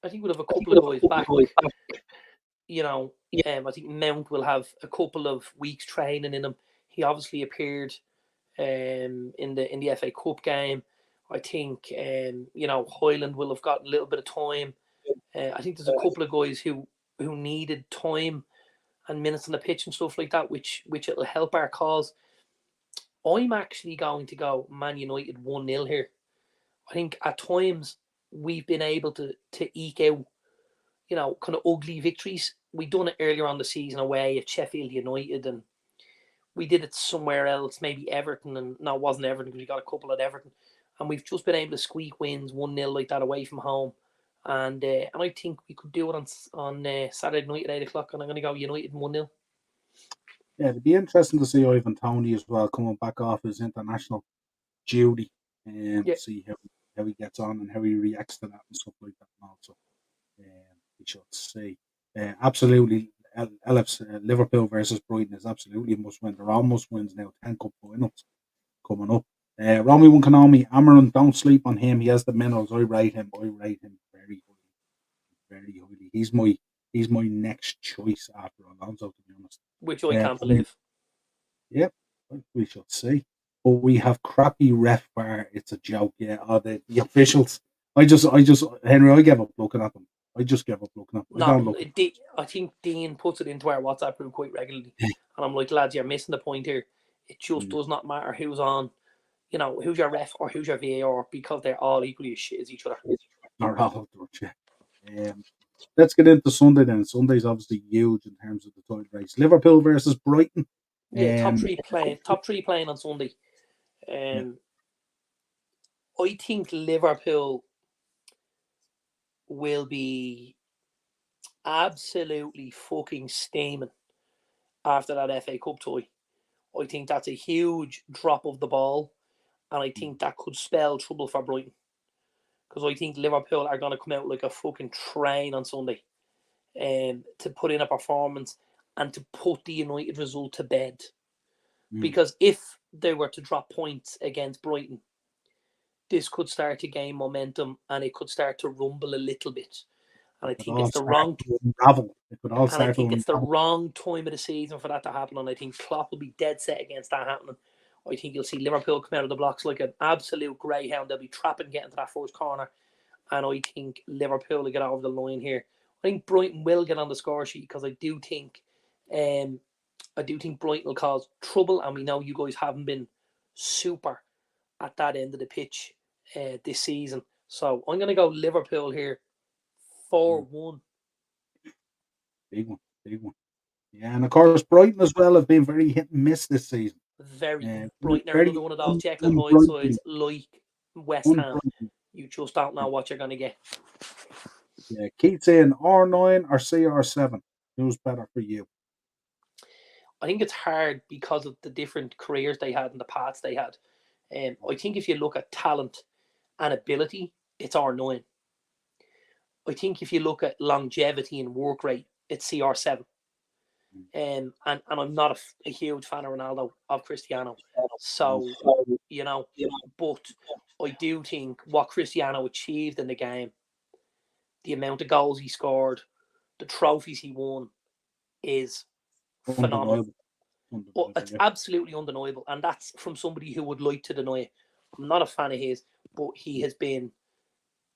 Speaker 2: think we'll have a couple of guys back. I think Mount will have a couple of weeks training in him. He obviously appeared in the FA Cup game. I think Hoyland will have got a little bit of time. I think there's a couple of guys who needed time and minutes on the pitch and stuff like that, which it'll help our cause. I'm actually going to go Man United 1-0 here. I think at times we've been able to eke out, kind of ugly victories. We done it earlier on the season away at Sheffield United, and we did it somewhere else, maybe Everton, and no, it wasn't Everton because we got a couple at Everton, and we've just been able to squeak wins 1-0 like that away from home, and I think we could do it on Saturday night at 8:00, and I'm going to go United 1-0.
Speaker 1: Yeah, it'd be interesting to see Ivan Toney as well coming back off his international duty and see how he gets on and how he reacts to that and stuff like that. And also, we shall see. Absolutely, Liverpool versus Brighton is absolutely a must win. They're almost wins now. 10 cup finals coming up. Romy Wankanami, Amaran, don't sleep on him. He has the minerals. I rate him very highly. Very highly. He's my next choice after Alonso, to be honest.
Speaker 2: Which I can't believe.
Speaker 1: Yep, we shall see. But we have crappy ref bar. It's a joke. Yeah, the officials. I Henry, I gave up looking at them. I just gave up looking at them.
Speaker 2: No, I think Dean puts it into our WhatsApp group quite regularly, and I'm like, lads, you're missing the point here. It just does not matter who's on, who's your ref or who's your VAR, because they're all equally as shit as each other.
Speaker 1: They're all let's get into Sunday then. Sunday's obviously huge in terms of the title race. Liverpool versus Brighton.
Speaker 2: Yeah, top three playing on Sunday. I think Liverpool will be absolutely fucking steaming after that FA Cup tie. I think that's a huge drop of the ball, and I think that could spell trouble for Brighton, because I think Liverpool are going to come out like a fucking train on Sunday, to put in a performance and to put the United result to bed. Because if they were to drop points against Brighton, this could start to gain momentum and it could start to rumble a little bit. And I think it's the wrong time of the season for that to happen. And I think Klopp will be dead set against that happening. I think you'll see Liverpool come out of the blocks like an absolute greyhound. They'll be trapping, getting to that first corner. And I think Liverpool will get over the line here. I think Brighton will get on the score sheet, because I do think Brighton will cause trouble, and we know you guys haven't been super at that end of the pitch this season. So I'm going to go Liverpool here, 4-1.
Speaker 1: Big one. Yeah, and of course Brighton as well have been very hit and miss this season.
Speaker 2: Brighton are another one of those Jekyll and Hyde sides like West Ham. You just don't know what you're going to get.
Speaker 1: Yeah, Keith saying R9 or CR7. Who's better for you?
Speaker 2: I think it's hard because of the different careers they had and the paths they had. I think if you look at talent and ability, it's R9. I think if you look at longevity and work rate, it's CR7. And I'm not a huge fan of Ronaldo, of Cristiano. So you know. But I do think what Cristiano achieved in the game, the amount of goals he scored, the trophies he won, is phenomenal.
Speaker 1: Undeniable.
Speaker 2: It's
Speaker 1: Yeah.
Speaker 2: absolutely undeniable, and that's from somebody who would like to deny it. I'm not a fan of his, but he has been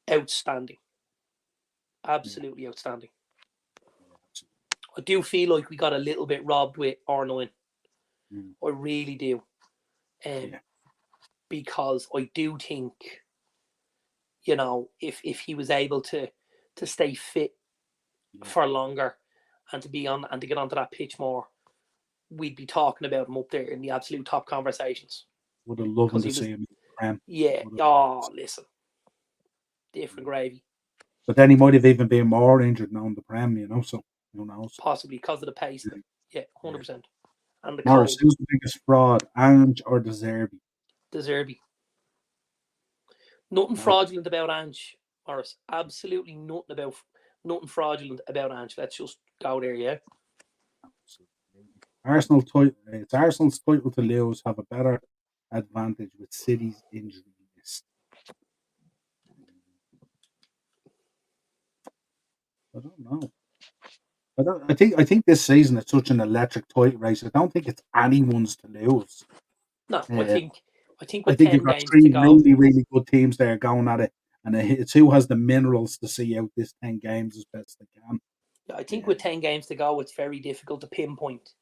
Speaker 2: outstanding, absolutely outstanding. I do feel like we got a little bit robbed with R9. I really do, because I do think, you know, if he was able to stay fit for longer and to be on and to get onto that pitch more, we'd be talking about him up there in the absolute top conversations.
Speaker 1: Would have loved to see him in the Prem.
Speaker 2: Yeah. Oh, listen, different gravy.
Speaker 1: But then he might have even been more injured now in the Prem, you know. So who knows?
Speaker 2: Possibly because of the pace. Yeah, 100%. And the
Speaker 1: Morris,
Speaker 2: cold.
Speaker 1: who's the biggest fraud, Ange or De Zerbi?
Speaker 2: De Zerbi. Nothing fraudulent about Ange, Morris. Absolutely nothing fraudulent about Ange. Let's just go there, yeah.
Speaker 1: It's Arsenal's title to lose, have a better advantage with City's injury list. I don't know. I think this season it's such an electric title race. I don't think it's anyone's to lose.
Speaker 2: No, I think
Speaker 1: with 10 you've got
Speaker 2: games
Speaker 1: 3
Speaker 2: to go,
Speaker 1: really good teams there going at it, and it's who has the minerals to see out this 10 games as best they can.
Speaker 2: I think with 10 games to go, it's very difficult to pinpoint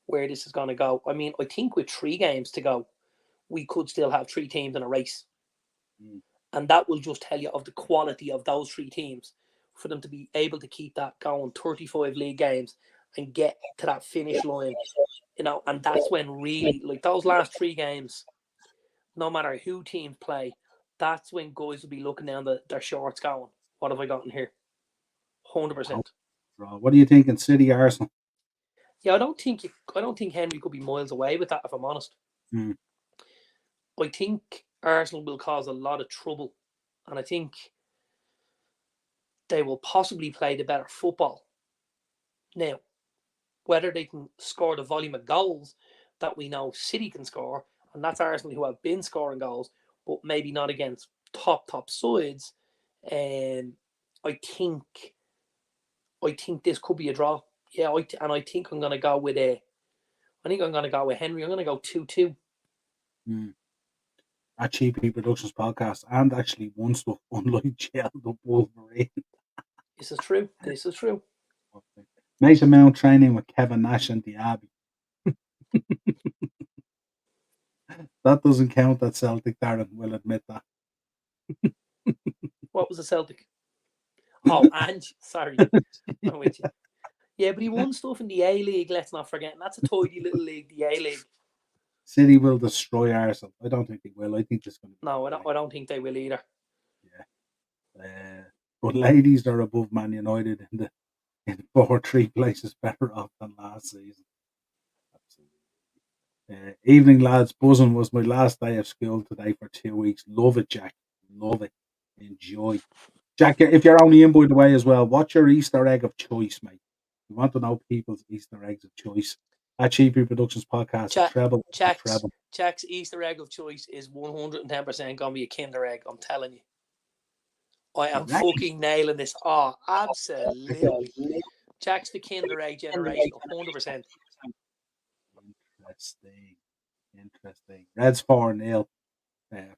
Speaker 2: where this is going to go. I mean, I think with 3 games to go, we could still have 3 teams in a race. And that will just tell you of the quality of those 3 teams for them to be able to keep that going, 35 league games, and get to that finish line, you know. And that's when really, like those last 3 games, no matter who teams play, that's when guys will be looking down their shorts going, what have I got in here? 100%.
Speaker 1: What do you think in City Arsenal?
Speaker 2: Yeah, I don't think Henry could be miles away with that, if I'm honest. I think Arsenal will cause a lot of trouble, and I think they will possibly play the better football. Now, whether they can score the volume of goals that we know City can score, and that's Arsenal who have been scoring goals, but maybe not against top sides. I think this could be a draw. Yeah, I think I'm gonna go with Henry. I'm gonna go 2-2.
Speaker 1: At GP Productions podcast, and actually one stuff unlike Gel the Wolverine.
Speaker 2: This is true.
Speaker 1: Mason Mount training with Kevin Nash and Diaby. That doesn't count at Celtic, Darren will admit that.
Speaker 2: What was the Celtic? Oh, Ange, sorry. I'm with you. Yeah, but he won stuff in the A-League, let's not forget. And that's a tidy little league, the A-League.
Speaker 1: City will destroy Arsenal. I don't think they will. I think this is going to be...
Speaker 2: No, I don't think they will either.
Speaker 1: Yeah. But ladies are above Man United in 4-3 places, better off than last season. Absolutely. Evening, lads. Buzzing was my last day of school today for 2 weeks. Love it, Jack. Love it. Enjoy. Jack, if you're only in, by the way, as well, what's your Easter egg of choice, mate? We want to know people's Easter eggs of choice. At GP Productions podcast,
Speaker 2: Jack's Easter egg of choice is 110% going to be a Kinder egg. I'm telling you. I am fucking nailing this. Oh, absolutely. Jack's the Kinder egg generation, 100%.
Speaker 1: Interesting. Reds 4-0.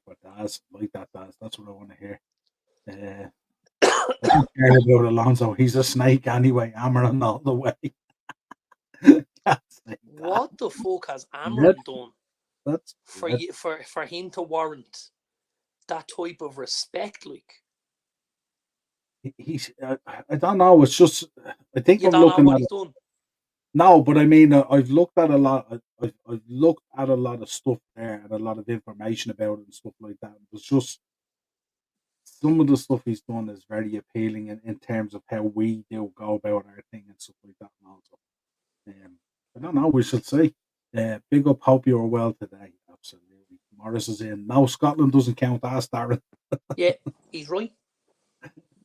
Speaker 1: For Daz, like that, Daz. That's what I want to hear. I don't care about Alonso. He's a snake anyway. Amaran all the way.
Speaker 2: What the fuck has Amaran done for him to warrant that type of respect? Like,
Speaker 1: he's I don't know. It's just I think
Speaker 2: you don't know what he's done.
Speaker 1: No, but I mean, I've looked at a lot. I've looked at a lot of stuff there and a lot of information about it and stuff like that. It's just some of the stuff he's done is very appealing in terms of how we do go about our thing and stuff like that. And also, I don't know. We should see. Big up. Hope you are well today. Absolutely. Morris is in. No, Scotland doesn't count. Ask Darren.
Speaker 2: Yeah, he's right.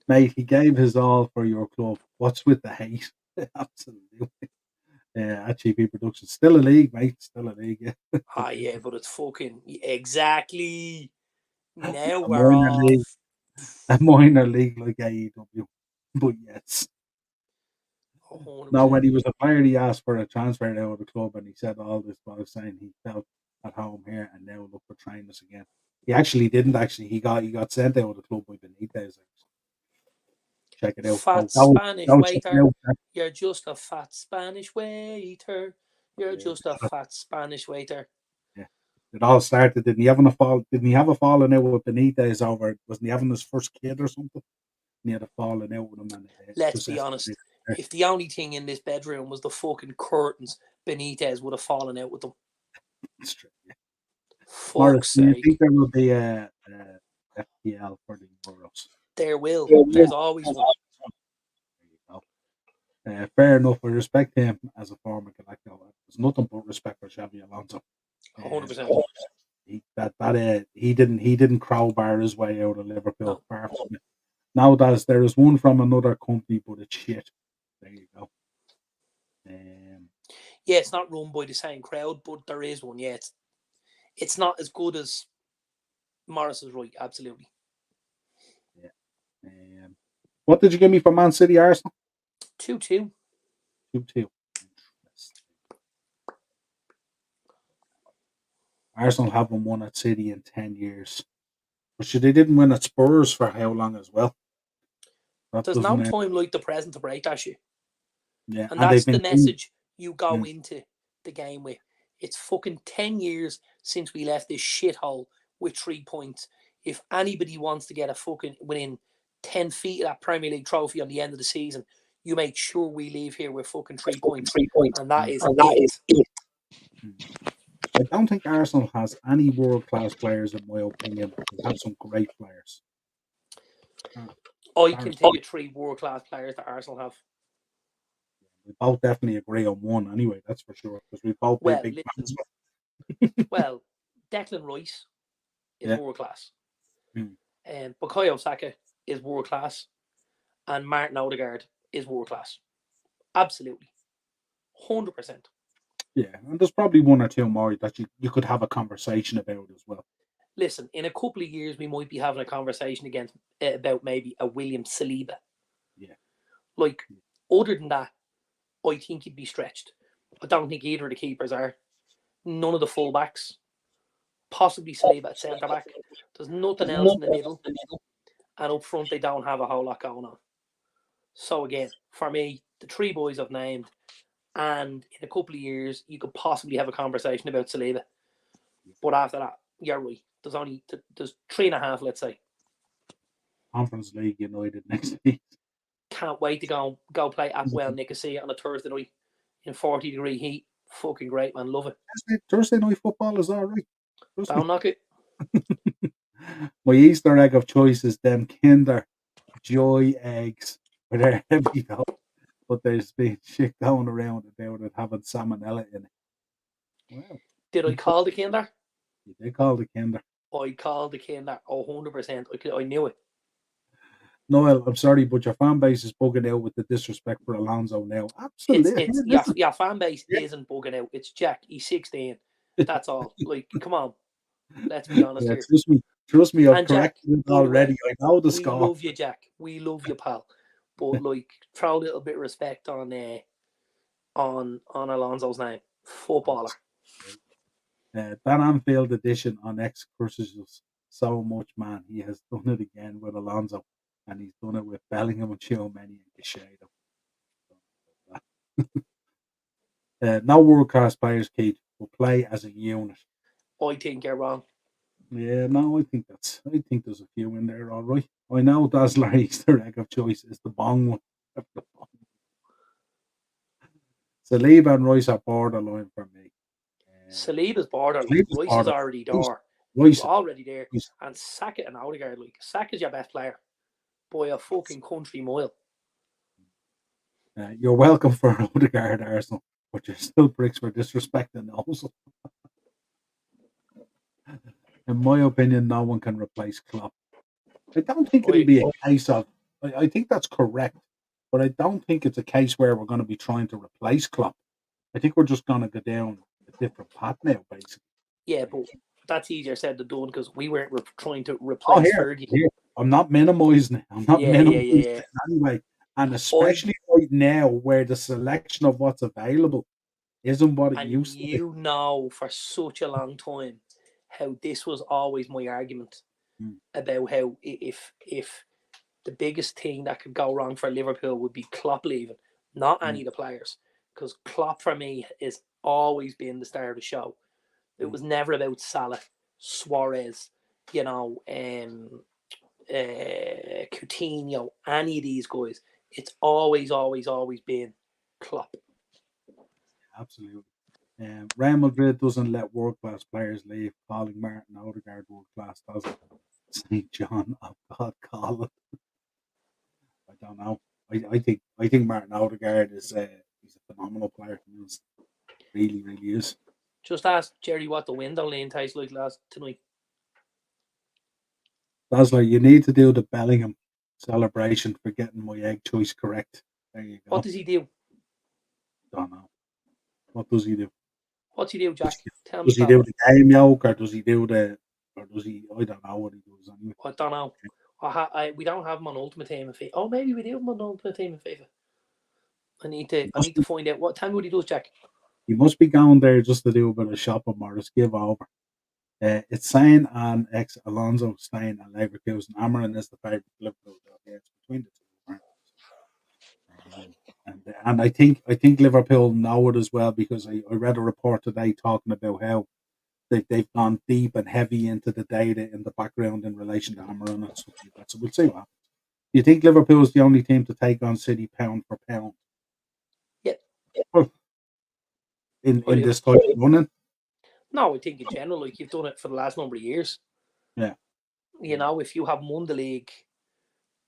Speaker 1: Mate, he gave his all for your club. What's with the hate? Absolutely. HEP Productions. Still a league, mate. Still a league, yeah.
Speaker 2: Yeah, but it's fucking exactly. Now
Speaker 1: A
Speaker 2: we're
Speaker 1: minor league.
Speaker 2: off.
Speaker 1: A minor league like AEW. But yes. Now,
Speaker 2: 100%.
Speaker 1: when he was a player, he asked for a transfer out of the club, and he said all this while saying he felt at home here, and now look for trainers again. He actually didn't. Actually, he got sent out of the club by Benitez. Check it out.
Speaker 2: Fat
Speaker 1: Go
Speaker 2: Spanish
Speaker 1: check it
Speaker 2: waiter.
Speaker 1: out.
Speaker 2: You're just a fat Spanish waiter. You're
Speaker 1: Yeah,
Speaker 2: just a fat Spanish waiter.
Speaker 1: yeah. It all started. Didn't he have a falling out with Benitez over? Wasn't he having his first kid or something? And he had a falling out with him, and
Speaker 2: Let's
Speaker 1: just
Speaker 2: be honest. If the only thing in this bedroom was the fucking curtains, Benitez would have fallen out with them.
Speaker 1: That's true. Yeah. Morris,
Speaker 2: Fuck's
Speaker 1: do you
Speaker 2: sake.
Speaker 1: think there will be a FPL for the Euros?
Speaker 2: There will. There's always one.
Speaker 1: There you go. Fair enough. We respect him as a former Galactic. There's nothing but respect for Xavi Alonso.
Speaker 2: 100%.
Speaker 1: He didn't crowbar his way out of Liverpool.
Speaker 2: No.
Speaker 1: Far from it. Now there is one from another company, but it's shit. There you go.
Speaker 2: Yeah, it's not run by the same crowd, but there is one. Yeah, it's not as good as Morris is right. Absolutely.
Speaker 1: Yeah. What did you give me for Man City Arsenal?
Speaker 2: 2-2.
Speaker 1: 2-2. Arsenal haven't won at City in 10 years. But they didn't win at Spurs for how long as well?
Speaker 2: There's no time like the present to break that shit.
Speaker 1: Yeah,
Speaker 2: and that's the message you go into the game with. It's fucking 10 years since we left this shithole with 3 points. If anybody wants to get a fucking within 10 feet of that Premier League trophy on the end of the season, you make sure we leave here with fucking 3 points. And that is it.
Speaker 1: I don't think Arsenal has any world-class players, in my opinion. They have some great players.
Speaker 2: I can tell you 3 world-class players that Arsenal have.
Speaker 1: We both definitely agree on one anyway, that's for sure. Because we both play big fans.
Speaker 2: Well, Declan Rice is world-class. And Bukayo Saka is world-class. And Martin Odegaard is world-class. Absolutely. 100%.
Speaker 1: Yeah, and there's probably one or two more that you could have a conversation about as well.
Speaker 2: Listen, in a couple of years, we might be having a conversation again about maybe a William Saliba.
Speaker 1: Yeah.
Speaker 2: Like, other than that, I think he'd be stretched. I don't think either of the keepers are. None of the fullbacks. Possibly Saliba at centre back. There's nothing else in the middle. And up front, they don't have a whole lot going on. So again, for me, the 3 boys I've named, and in a couple of years, you could possibly have a conversation about Saliba. But after that, you're right. There's 3.5, let's say.
Speaker 1: Conference League United next week.
Speaker 2: Can't wait to go play at Well Nicosia on a Thursday night in 40-degree heat. Fucking great, man. Love it.
Speaker 1: Thursday night football is all right.
Speaker 2: Don't knock it.
Speaker 1: My Easter egg of choice is them Kinder Joy eggs. They're heavy though, but there's been shit going around about it having salmonella in it. Wow.
Speaker 2: Did I call the Kinder?
Speaker 1: You did call the Kinder.
Speaker 2: I called the Kinder 100%. I knew it.
Speaker 1: Noel, I'm sorry, but your fan base is bugging out with the disrespect for Alonso now. Absolutely.
Speaker 2: Your fan base isn't bugging out. It's Jack. He's 16. That's all. Like, come on. Let's be honest here.
Speaker 1: Trust me, I've corrected it already. I know the score.
Speaker 2: We love you, Jack. We love you, pal. But like, throw a little bit of respect on Alonso's name. Footballer.
Speaker 1: That Anfield edition on X crushes us so much, man. He has done it again with Alonso, and he's done it with Bellingham and Tchouaméni and Gachado. No world-class players, Keith, will play as a unit.
Speaker 2: I think you're wrong.
Speaker 1: Yeah, no, I think there's a few in there, all right. I know Dazzler Easter egg of choice is the bong one. Saliba and Rice are borderline for me.
Speaker 2: Saliba's borderline. Rice is already there.
Speaker 1: Rice
Speaker 2: already there. And Saka and Odegaard, like, Saka's your best player by a fucking country mile.
Speaker 1: You're welcome for Odegaard, Arsenal, but you're still bricks for disrespecting also. In my opinion, no one can replace Klopp. I don't think it'll be a case of. I think that's correct, but I don't think it's a case where we're going to be trying to replace Klopp. I think we're just gonna go down a different path now, basically.
Speaker 2: Yeah, but that's easier said than done because we weren't trying to
Speaker 1: Oh,
Speaker 2: replace Fergie.
Speaker 1: here. I'm not minimising it. I'm not minimising it anyway. And especially right now, where the selection of what's available isn't what it used to be.
Speaker 2: You know for such a long time how this was always my argument about how if the biggest thing that could go wrong for Liverpool would be Klopp leaving, not any of the players. Because Klopp for me has always been the star of the show. It was never about Salah, Suarez, Coutinho, any of these guys. It's always been Klopp.
Speaker 1: Absolutely. Real Madrid doesn't let world-class players leave, calling Martin Odegaard world-class, doesn't St. John of God call it. I don't know. I think Martin Odegaard is he's a phenomenal player. Really, really is.
Speaker 2: Just ask Jerry what the window lane tastes like tonight.
Speaker 1: Dazzler, you need to do the Bellingham celebration for getting my egg choice correct. There you go.
Speaker 2: What does he do?
Speaker 1: Don't know. What does he do?
Speaker 2: What's he do, Jack? Tell me.
Speaker 1: Does he do the game yolk, or does he do the, or does he? I don't know what he does anyway.
Speaker 2: I don't know. We don't have him on Ultimate Team in FIFA. Oh, maybe we do have him on Ultimate Team in FIFA. I need to find out. Tell me what he does, Jack.
Speaker 1: He must be going there just to do a bit of shopping or just give over. It's saying on X Alonso staying at Leverkusen. Amarin is the favourite Liverpool. Yeah, it's between the two. And I think Liverpool know it as well, because I read a report today talking about how they've gone deep and heavy into the data in the background in relation to Amarin and stuff like that. So we'll see what happens. Do you think Liverpool is the only team to take on City pound for pound?
Speaker 2: Yeah.
Speaker 1: In this type of running?
Speaker 2: No, I think in general, like you've done it for the last number of years.
Speaker 1: Yeah.
Speaker 2: If you have won the league,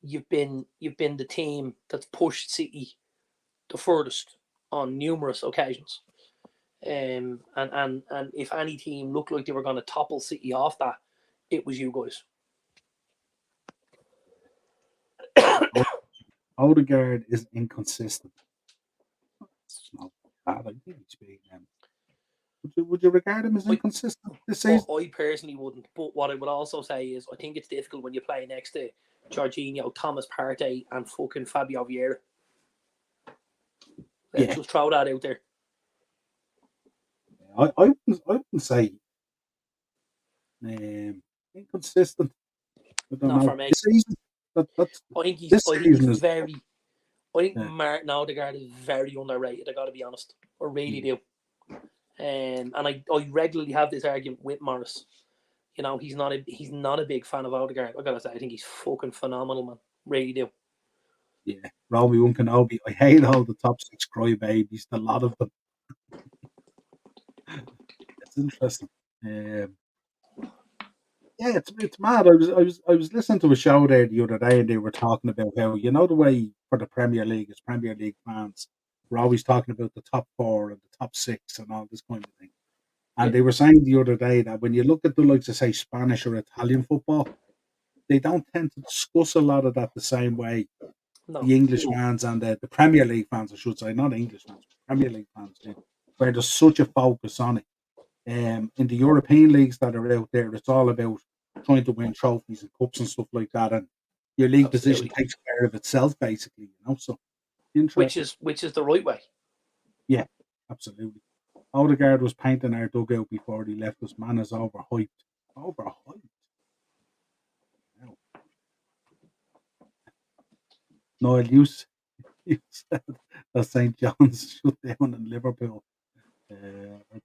Speaker 2: you've been the team that's pushed City the furthest on numerous occasions. And if any team looked like they were going to topple City off that, it was you guys.
Speaker 1: Odegaard is inconsistent. It's not bad. I think he's being. Would you regard him as inconsistent this season?
Speaker 2: I personally wouldn't. But what I would also say is I think it's difficult when you play next to Jorginho, Thomas Partey, and fucking Fabio Vieira. Let's just throw that out there.
Speaker 1: I wouldn't say inconsistent. I don't know.
Speaker 2: For me.
Speaker 1: This season,
Speaker 2: I think he's very. I think Martin Odegaard is very underrated. I got to be honest. I really do. And I regularly have this argument with Morris. He's not a big fan of Odegaard. I gotta say, I think he's fucking phenomenal, man. Really do.
Speaker 1: Yeah, Romeo and Kenobi. I hate all the top six crybabies. A lot of them. It's interesting. Yeah, it's mad. I was listening to a show there the other day, and they were talking about how, the way for the Premier League, as Premier League fans, we're always talking about the top four and the top six and all this kind of thing. And they were saying the other day that when you look at the likes of, say, Spanish or Italian football, they don't tend to discuss a lot of that the same way the English fans and the Premier League fans, I should say, not English fans, Premier League fans do, where there's such a focus on it. In the European leagues that are out there, it's all about trying to win trophies and cups and stuff like that, and your league position takes care of itself, basically. So interesting.
Speaker 2: Which is the right way.
Speaker 1: Yeah, absolutely. Odegaard was painting our dugout before he left us. Man is overhyped. Overhyped. Niall, you said that St. John's shut down in Liverpool. I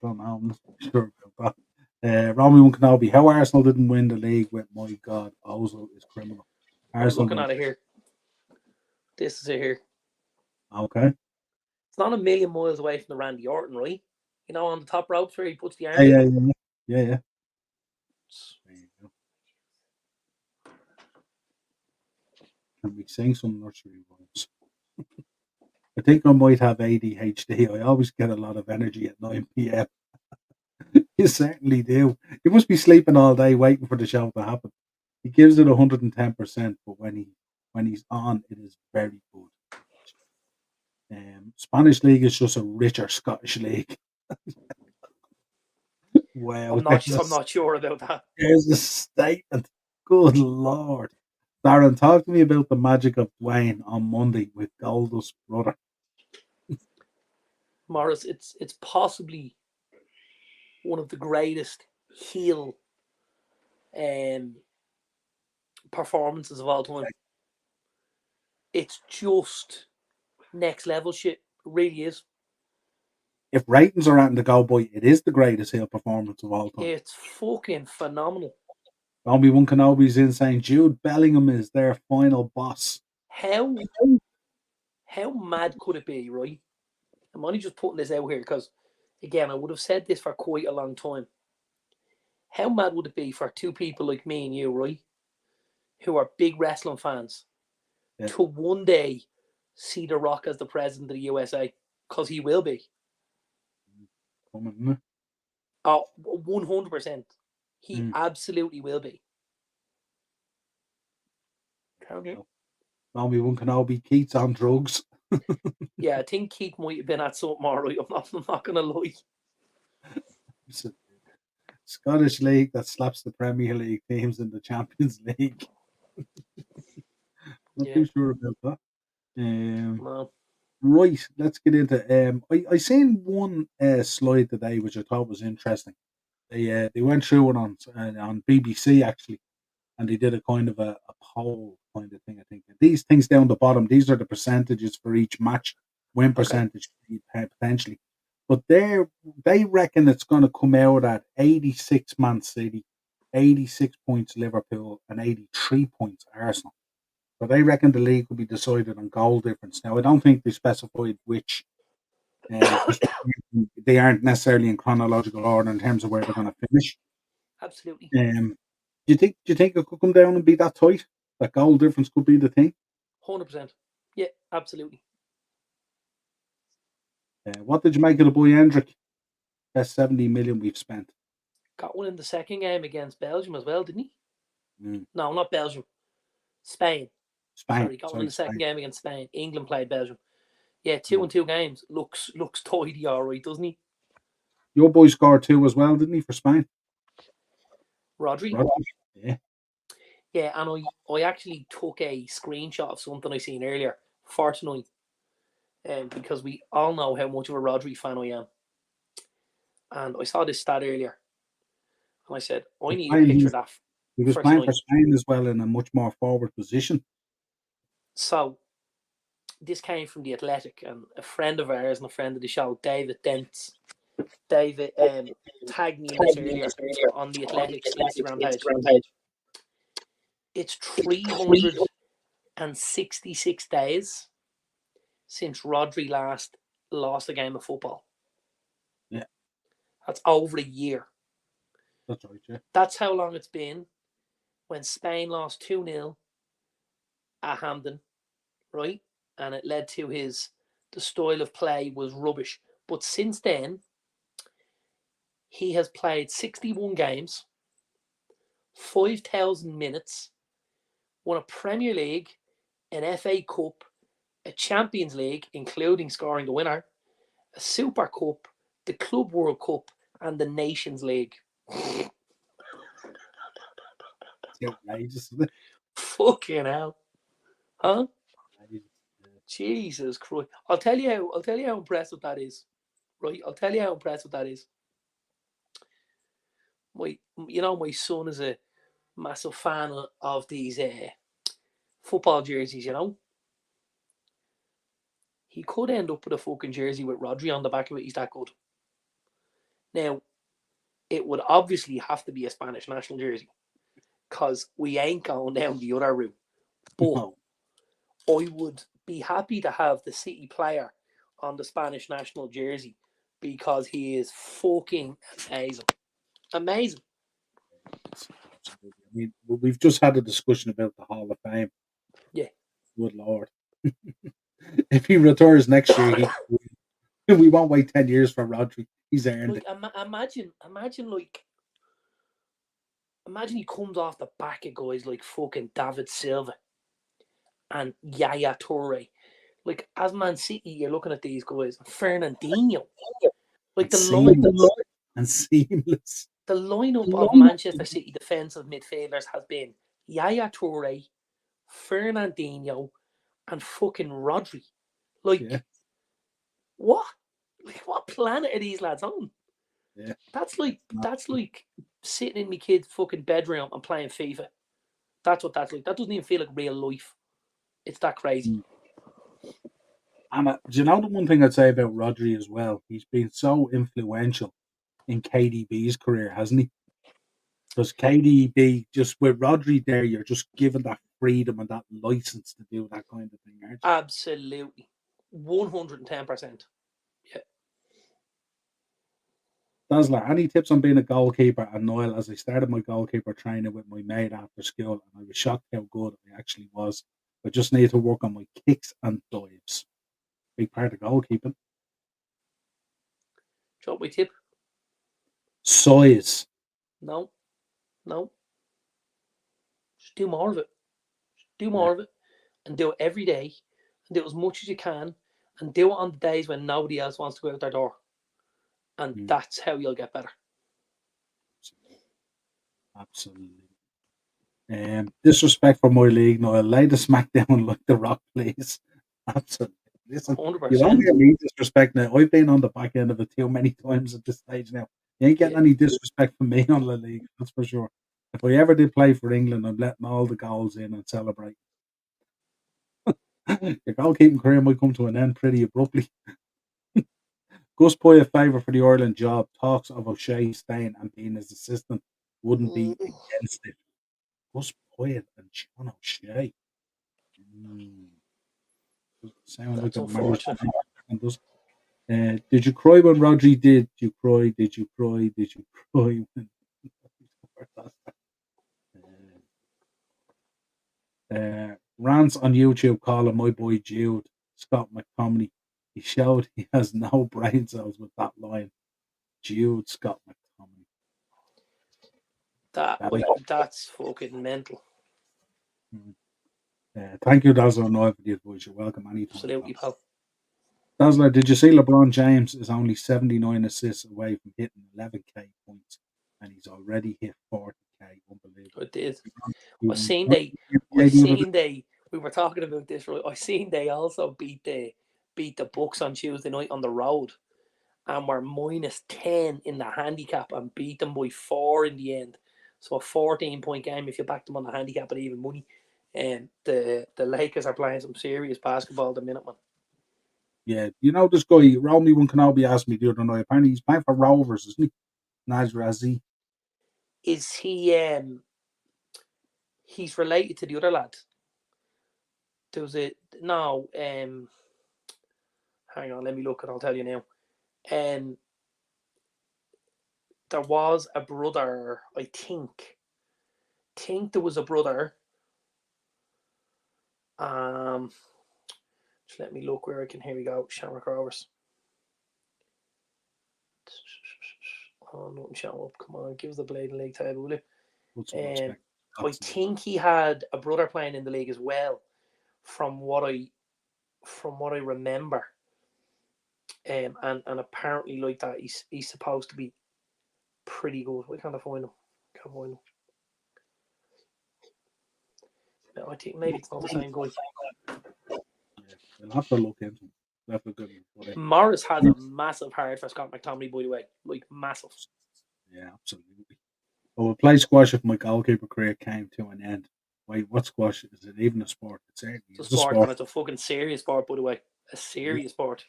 Speaker 1: don't know. I'm not sure about that. Romeo and Kenobi. How Arsenal didn't win the league with, my God, Ozil is criminal.
Speaker 2: Arsenal, I'm looking at it here. This is it here.
Speaker 1: Okay.
Speaker 2: It's not a million miles away from the Randy Orton, right? On the top ropes where he puts the arm.
Speaker 1: Yeah.
Speaker 2: There
Speaker 1: you go. Can we sing some nursery rhymes? I think I might have ADHD. I always get a lot of energy at 9 p.m. You certainly do. You must be sleeping all day waiting for the show to happen. He gives it 110%, but when he's on, it is very good. Spanish league is just a richer Scottish league. Wow,
Speaker 2: I'm not sure about that.
Speaker 1: there's a statement. Good lord. Darren, talk to me about the magic of Dwayne on Monday with Goldust's brother.
Speaker 2: Morris, it's possibly one of the greatest heel performances of all time. It's just next level shit. It really is.
Speaker 1: If ratings are at the go boy, it is the greatest heel performance of all time.
Speaker 2: It's fucking phenomenal.
Speaker 1: Obi-Wan Kenobi's in saying Jude Bellingham is their final boss.
Speaker 2: How mad could it be, right? I'm only just putting this out here because, again, I would have said this for quite a long time. How mad would it be for two people like me and you, right, who are big wrestling fans, to one day see The Rock as the president of the USA? Because he will be. 100%. He absolutely will be.
Speaker 1: Obi-Wan Kenobi, Keith's on drugs.
Speaker 2: Yeah, I think Keith might have been at something all right. I'm not going to lie.
Speaker 1: Scottish League that slaps the Premier League teams in the Champions League. Not too sure about that.
Speaker 2: No.
Speaker 1: Right, let's get into. I seen one slide today which I thought was interesting. They went through it on BBC actually, and they did a kind of a poll kind of thing. I think these things down the bottom, these are the percentages for each match, win percentage potentially. But they reckon it's going to come out at 86 Man City, 86 points Liverpool, and 83 points Arsenal. So they reckon the league will be decided on goal difference. Now, I don't think they specified which. They aren't necessarily in chronological order in terms of where they're going to finish.
Speaker 2: Absolutely.
Speaker 1: Do you think it could come down and be that tight? That goal difference could be the thing?
Speaker 2: 100%. Yeah, absolutely.
Speaker 1: What did you make of the boy Hendrick? That's 70 million we've spent.
Speaker 2: Got one in the second game against Belgium as well, didn't he? No, not Belgium. Spain. Sorry, got one in the second game against Spain. England played Belgium. Yeah, 2 and 2 games. Looks tidy, all right, doesn't he?
Speaker 1: Your boy scored 2 as well, didn't he, for Spain?
Speaker 2: Rodri?
Speaker 1: Yeah.
Speaker 2: Yeah, and I actually took a screenshot of something I seen earlier for tonight. Because we all know how much of a Rodri fan I am. And I saw this stat earlier. And I said, I need a picture of that.
Speaker 1: He was playing for Spain as well in a much more forward position.
Speaker 2: So, this came from The Athletic, and a friend of ours and a friend of the show, David Dents. David tagged me in this earlier on The Athletic's Instagram page. It's 366 days since Rodri last lost a game of football.
Speaker 1: Yeah.
Speaker 2: That's over a year.
Speaker 1: That's right, yeah.
Speaker 2: That's how long it's been when Spain lost 2-0 at Hampden, right? And it led to the style of play was rubbish. But since then, he has played 61 games, 5,000 minutes, won a Premier League, an FA Cup, a Champions League, including scoring the winner, a Super Cup, the Club World Cup, and the Nations League.
Speaker 1: Outrageous, isn't it?
Speaker 2: Fucking hell. Huh? Jesus Christ. I'll tell you how impressive that is. Right? I'll tell you how impressive that is. My son is a massive fan of these football jerseys, you know. He could end up with a fucking jersey with Rodri on the back of it. He's that good. Now, it would obviously have to be a Spanish national jersey because we ain't going down the other route. But no. I would be happy to have the City player on the Spanish national jersey because he is fucking amazing. Amazing.
Speaker 1: I mean, we've just had a discussion about the Hall of Fame.
Speaker 2: Yeah.
Speaker 1: Good Lord. If he retires next year, we won't wait 10 years for Rodri. He's earned it.
Speaker 2: Imagine he comes off the back of guys like fucking David Silva and Yaya Toure. Like, as Man City, you're looking at these guys. Fernandinho. Like,
Speaker 1: and seamless. And seamless.
Speaker 2: The lineup of Manchester City defensive midfielders has been Yaya Toure, Fernandinho, and fucking Rodri. Like, what? Like, what planet are these lads on?
Speaker 1: Yeah.
Speaker 2: That's like sitting in my kid's fucking bedroom and playing FIFA. That's what that's like. That doesn't even feel like real life. It's that crazy.
Speaker 1: And do you know the one thing I'd say about Rodri as well? He's been so influential in KDB's career, hasn't he? Because KDB, just with Rodri there, you're just given that freedom and that license to do that kind of thing, aren't you?
Speaker 2: Absolutely. 110%. Yeah.
Speaker 1: Dazzler, any tips on being a goalkeeper? And Niall, as I started my goalkeeper training with my mate after school, and I was shocked how good I actually was. I just need to work on my kicks and dives. Big part of goalkeeping.
Speaker 2: Do you want my tip?
Speaker 1: Size.
Speaker 2: No. Just do more of it. Do more of it. And do it every day. And do it as much as you can. And do it on the days when nobody else wants to go out their door. And that's how you'll get better.
Speaker 1: Absolutely. Disrespect for my league now. Lay the smackdown like the Rock, please. Absolutely. Listen,
Speaker 2: 100%.
Speaker 1: you don't get me disrespect now. I've been on the back end of it too many times at this stage now. You ain't getting any disrespect from me on the league, that's for sure. If I ever did play for England, I'm letting all the goals in and celebrate. Your goalkeeping career might come to an end pretty abruptly. Gus Poy a favour for the Ireland job. Talks of O'Shea staying and being his assistant. Wouldn't be against it. Gus Poy and John O'Shea. Sound
Speaker 2: That's
Speaker 1: like a marriage.
Speaker 2: unfortunate.
Speaker 1: Did you cry when Rodri did? You cry? Did you cry? Did you cry? Rants on YouTube calling my boy Jude Scott McTominay. He showed he has no brain cells with that line. Jude Scott McTominay.
Speaker 2: That's fucking mental.
Speaker 1: Thank you, Dazzler, for the advice. You're welcome anytime.
Speaker 2: Absolutely, pal.
Speaker 1: Dazzler, did you see LeBron James is only 79 assists away from hitting 11k points, and he's already hit 40k? Unbelievable.
Speaker 2: I did. I seen they. We were talking about this, right? I seen they also beat the Bucks on Tuesday night on the road, and were -10 in the handicap and beat them by 4 in the end. So a 14-point game if you back them on the handicap at even money. And the Lakers are playing some serious basketball at the minute, man.
Speaker 1: Yeah, you know this guy, Romy Kenobi asked me the other night. Apparently he's playing for Rovers, isn't he? Nazrazi.
Speaker 2: Is he he's related to the other lad? There was hang on, let me look and I'll tell you now. There was a brother, I think there was a brother. Just let me look where I can. Here we go. Shamrock Rovers. Oh, nothing showing up. Come on, give us the blade and league table, will you? I think he had a brother playing in the league as well, from what I remember. And apparently like that he's supposed to be pretty good. Why can't I find him? Can't find him. No, I think maybe it's not the same guy.
Speaker 1: Yeah, we'll have to look into him. That's a good one.
Speaker 2: Morris has a massive heart for Scott McTominay, by the way. Like, massive.
Speaker 1: Yeah, absolutely. I would play squash if my goalkeeper career came to an end. Wait, what squash? Is it even a sport? It's a sport.
Speaker 2: And it's a fucking serious sport, by the way. A serious sport.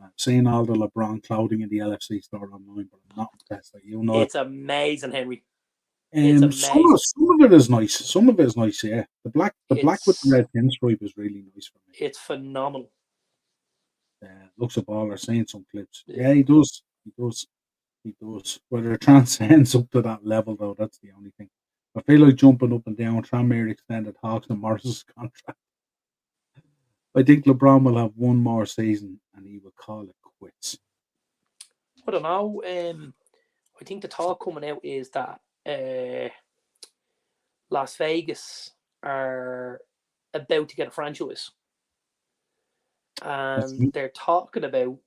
Speaker 1: I've seen all the LeBron clothing in the LFC store online, but I'm not impressed.
Speaker 2: It's amazing, Henry.
Speaker 1: It's amazing. Some of it is nice. Some of it is nice, yeah. The black with the red pinstripe is really nice for me.
Speaker 2: It's phenomenal.
Speaker 1: Looks a baller. Seeing some clips. Yeah, he does. Whether it transcends up to that level, though, that's the only thing. I feel like jumping up and down. Tranmere extended Hawks and Morris's contract. I think LeBron will have one more season and he will call it quits.
Speaker 2: I don't know. I think the talk coming out is that Las Vegas are about to get a franchise. and they're talking about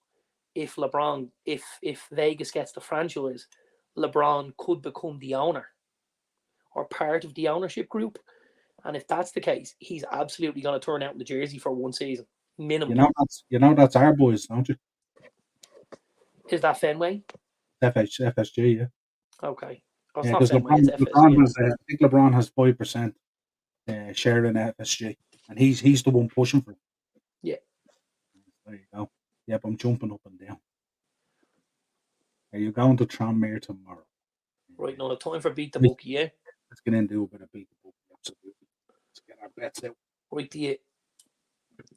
Speaker 2: if LeBron, if Vegas gets the franchise, LeBron could become the owner or part of the ownership group. And if that's the case, he's absolutely going to turn out in the jersey for one season minimum.
Speaker 1: That's our boys, don't you?
Speaker 2: Is that Fenway?
Speaker 1: FSG, yeah.
Speaker 2: Okay. Oh, it's
Speaker 1: Yeah,
Speaker 2: not
Speaker 1: because
Speaker 2: Fenway, it's FSG.
Speaker 1: I think LeBron has 5% share in FSG, and he's the one pushing for it.
Speaker 2: Yeah.
Speaker 1: There you go. Yep, I'm jumping up and down. Are you going to Tranmere tomorrow?
Speaker 2: Right, now the time for beat the bookie, yeah?
Speaker 1: Let's get into a bit of beat the bookie, absolutely. Let's get our bets out.
Speaker 2: Right, do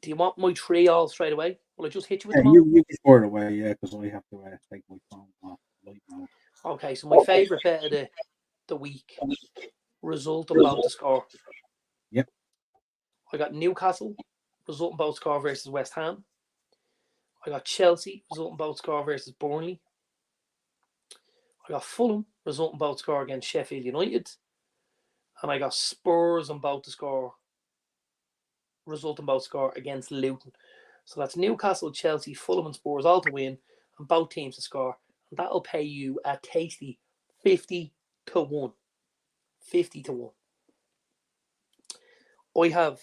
Speaker 2: you want my 3-all straight away? Will I just hit you with
Speaker 1: Yeah,
Speaker 2: them all?
Speaker 1: you can score it away, yeah, because I have to take my phone off light mode.
Speaker 2: Okay, so my favourite bet of the week, result and both to score.
Speaker 1: Yep.
Speaker 2: I got Newcastle, result and both score versus West Ham. I got Chelsea, result and both score versus Burnley. I got Fulham, result and both score against Sheffield United. And I got Spurs and both to score, result and both score against Luton. So that's Newcastle, Chelsea, Fulham and Spurs all to win and both teams to score. And that'll pay you a tasty 50 to 1. 50 to 1.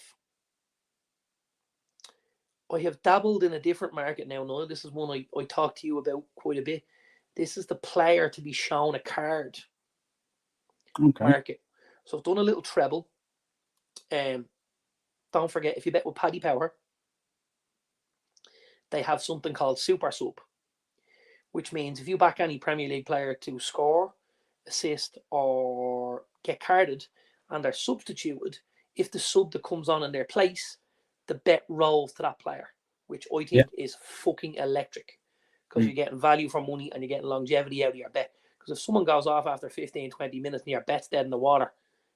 Speaker 2: I have dabbled in a different market now, Noel. This is one I talked to you about quite a bit. This is the player to be shown a card market. So I've done a little treble. Don't forget, if you bet with Paddy Power, they have something called Super Sub, which means if you back any Premier League player to score, assist, or get carded, and they're substituted, if the sub that comes on in their place, the bet rolls to that player, which I think is fucking electric, because you're getting value for money and you're getting longevity out of your bet. Because if someone goes off after 15, 20 minutes and your bet's dead in the water,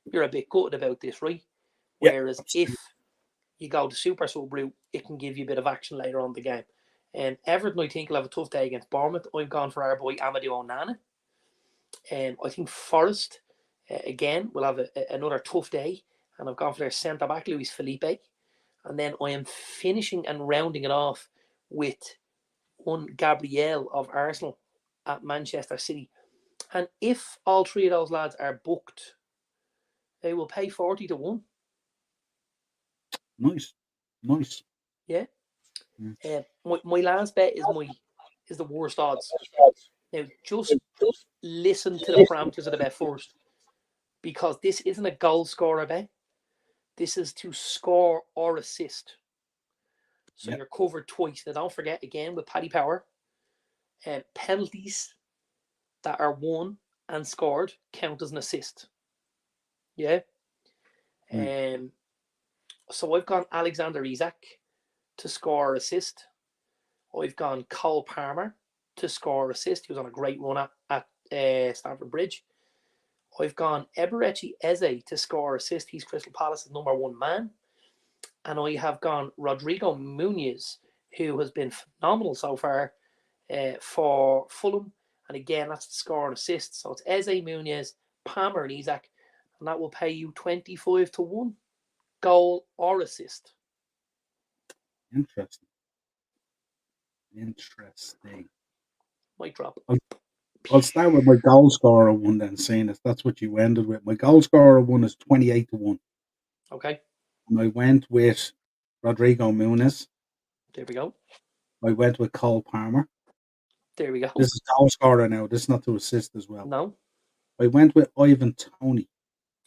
Speaker 2: you're a bit gutted about this, right? Whereas if you go to Super Sub route, it can give you a bit of action later on in the game. And Everton, I think, will have a tough day against Bournemouth. I've gone for our boy Amadou Onana. I think Forest, again, will have another tough day. And I've gone for their centre-back, Luis Felipe. And then I am finishing and rounding it off with one Gabriel of Arsenal at Manchester City. And if all three of those lads are booked, they will pay 40 to 1.
Speaker 1: Nice.
Speaker 2: Yeah. My last bet is the worst odds. Now, just listen to the parameters of the bet first, because this isn't a goal scorer bet. This is to score or assist. So you're covered twice. Now, don't forget, again, with Paddy Power, penalties that are won and scored count as an assist. Yeah. So I've gone Alexander Isak to score or assist. I've gone Cole Palmer to score or assist. He was on a great run at Stamford Bridge. I've gone Eberechi Eze to score or assist. He's Crystal Palace's number one man. And I have gone Rodrigo Muniz, who has been phenomenal so far for Fulham. And again, that's the score and assist. So it's Eze, Muniz, Palmer and Isak. And that will pay you 25 to 1. Goal or assist.
Speaker 1: Interesting.
Speaker 2: Mic drop.
Speaker 1: I'll start with my goal scorer one then, seeing if that's what you ended with. My goal scorer one is 28 to 1.
Speaker 2: Okay.
Speaker 1: And I went with Rodrigo Muniz.
Speaker 2: There we go.
Speaker 1: I went with Cole Palmer.
Speaker 2: There we go.
Speaker 1: This is goal scorer now. This is not to assist as well.
Speaker 2: No.
Speaker 1: I went with Ivan Toney.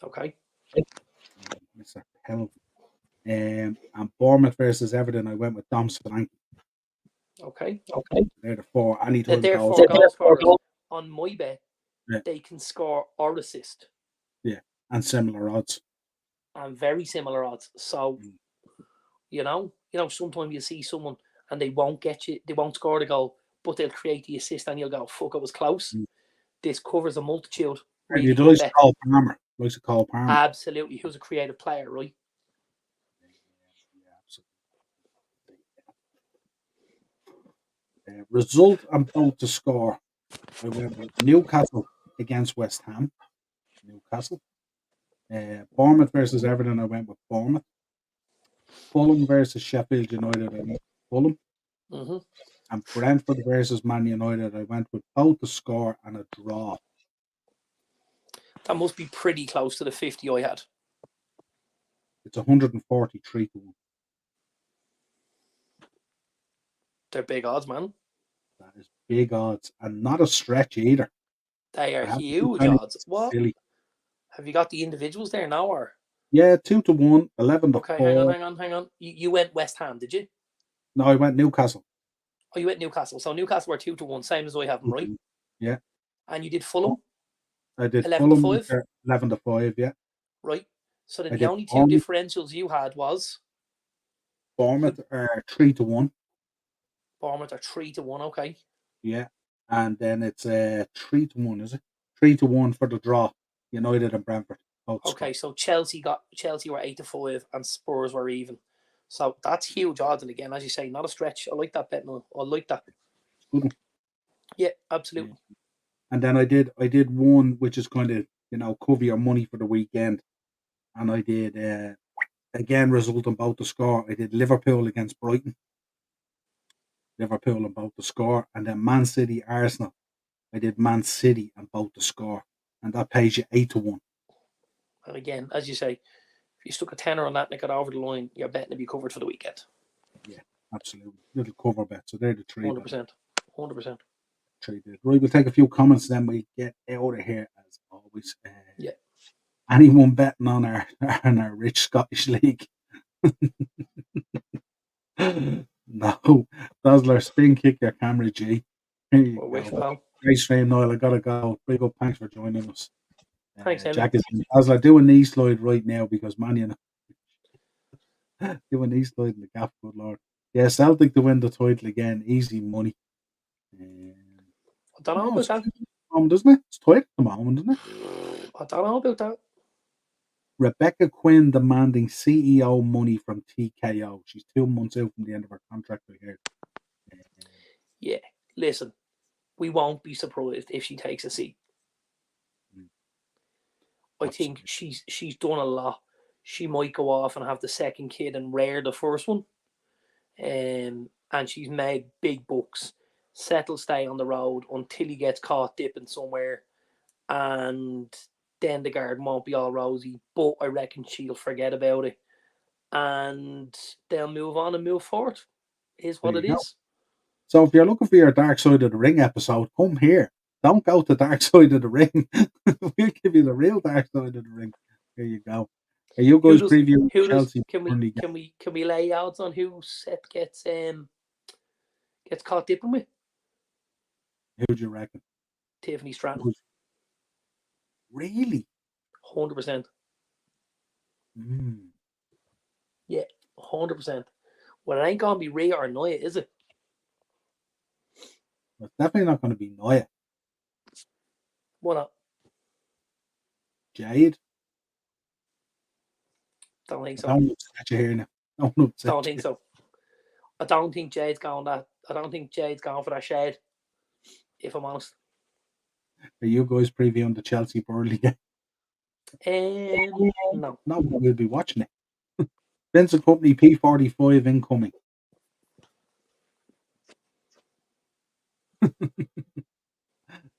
Speaker 2: Okay.
Speaker 1: Mr. Penalty. And Bournemouth versus Everton, I went with Dom Solanke.
Speaker 2: Okay.
Speaker 1: They're the four. Anytime
Speaker 2: goal scorers on my bet, they can score or assist.
Speaker 1: Yeah, and similar odds.
Speaker 2: And very similar odds. So, you know, sometimes you see someone and they won't score the goal, but they'll create the assist and you'll go, fuck, it was close. This covers a multitude.
Speaker 1: Really you like Cole Palmer. Likes to Cole Palmer.
Speaker 2: Absolutely. He was a creative player, right?
Speaker 1: Result and both to score. I went with Newcastle against West Ham. Newcastle. Bournemouth versus Everton, I went with Bournemouth. Fulham versus Sheffield United, I went Fulham.
Speaker 2: Mm-hmm.
Speaker 1: And Brentford versus Man United, I went with both the score and a draw.
Speaker 2: That must be pretty close to the 50 I had.
Speaker 1: It's 143 to 1.
Speaker 2: They're big odds, man.
Speaker 1: That is big odds and not a stretch either.
Speaker 2: They are
Speaker 1: I have
Speaker 2: huge
Speaker 1: to
Speaker 2: odds. What?
Speaker 1: silly.
Speaker 2: Have you got the individuals there now, or?
Speaker 1: Yeah, 2 to 1, 11 to
Speaker 2: Okay,
Speaker 1: 4.
Speaker 2: hang on. You went West Ham, did you?
Speaker 1: No, I went Newcastle.
Speaker 2: Oh, you went Newcastle. So Newcastle were 2 to 1, same as I have them, right?
Speaker 1: Yeah.
Speaker 2: And you did Fulham?
Speaker 1: I did
Speaker 2: 11
Speaker 1: Fulham
Speaker 2: to 5?
Speaker 1: 11 to 5, yeah.
Speaker 2: Right. So then
Speaker 1: I
Speaker 2: the
Speaker 1: did
Speaker 2: only two differentials you had was
Speaker 1: Bournemouth 3 to 1.
Speaker 2: Bournemouth are 3 to 1, okay.
Speaker 1: Yeah. And then it's 3 to 1, is it? 3 to 1 for the draw. United and Brentford.
Speaker 2: Okay, so Chelsea were 8 to 5 and Spurs were even. So that's huge odds, and again, as you say, not a stretch. I like that bet. No, I like that.
Speaker 1: Good one.
Speaker 2: Yeah, absolutely.
Speaker 1: Yeah. And then I did one which is kind of cover your money for the weekend. And I did again result in both the score. I did Liverpool against Brighton. Liverpool and both the score, and then Man City Arsenal. I did Man City and both the score, and that pays you 8 to 1.
Speaker 2: And again, as you say, if you stuck a tenner on that and it got over the line, you're betting to be covered for the weekend.
Speaker 1: Yeah, absolutely. Little cover bet. So they're the three.
Speaker 2: 100%. 100%.
Speaker 1: Three did. Right, we'll take a few comments, then we get out of here as always.
Speaker 2: Yeah.
Speaker 1: Anyone betting on our rich Scottish league? No. Dazzler, spin kick your camera, G. Here you
Speaker 2: Wish,
Speaker 1: go.
Speaker 2: pal.
Speaker 1: Great stream, Niall. I gotta go. Big up. Thanks for joining us.
Speaker 2: Thanks, Emmy.
Speaker 1: Jack is Dazzler, do a knee slide right now because man, do a knee slide in the gap, good lord. Yeah, Celtic to win the title again. Easy money.
Speaker 2: I don't know about that.
Speaker 1: Doesn't it? It's tight at the moment, isn't it?
Speaker 2: I don't know about that.
Speaker 1: Rebecca Quinn demanding CEO money from TKO. She's 2 months out from the end of her contract, I hear.
Speaker 2: Yeah, listen, we won't be surprised if she takes a seat. I think she's done a lot. She might go off and have the second kid and rear the first one. And she's made big bucks. Settle stay on the road until he gets caught dipping somewhere, and then the garden won't be all rosy. But I reckon she'll forget about it, and they'll move on and move forward. Is what it is.
Speaker 1: So if you're looking for your Dark Side of the Ring episode, come here. Don't go to Dark Side of the Ring. We'll give you the real Dark Side of the Ring. There you go. Are you guys preview Chelsea?
Speaker 2: Can we lay odds on who Seth gets caught dipping with?
Speaker 1: Who do you reckon?
Speaker 2: Tiffany Stratton.
Speaker 1: Really?
Speaker 2: 100%. Yeah, 100%. Well, it ain't gonna be Rhea or Nia, is it?
Speaker 1: It's definitely not going to be Nia.
Speaker 2: Why not?
Speaker 1: Jade?
Speaker 2: Don't think so.
Speaker 1: Don't upset you here now.
Speaker 2: Don't think so. I don't think Jade's going for that shade, if I'm honest.
Speaker 1: Are you guys previewing the Chelsea Burnley game?
Speaker 2: No.
Speaker 1: No, we'll be watching it. Vincent Company P45 incoming.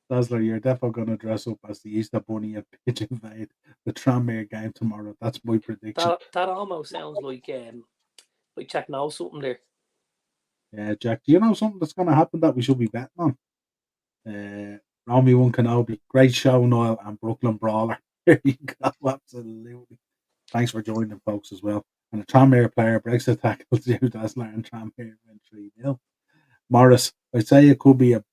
Speaker 1: Dazzler, you're definitely going to dress up as the Easter Bunny and pitch invade the Tranmere game tomorrow. That's my prediction.
Speaker 2: That almost sounds like Jack knows something there.
Speaker 1: Yeah, Jack, do you know something that's going to happen that we should be betting on? Romy One Kenobi, great show, Niall, and Brooklyn Brawler. There you go, absolutely. Thanks for joining, folks, as well. And a Tranmere player breaks the tackle to Dazzler and Tranmere went 3-0. Morris, I'd say it could be a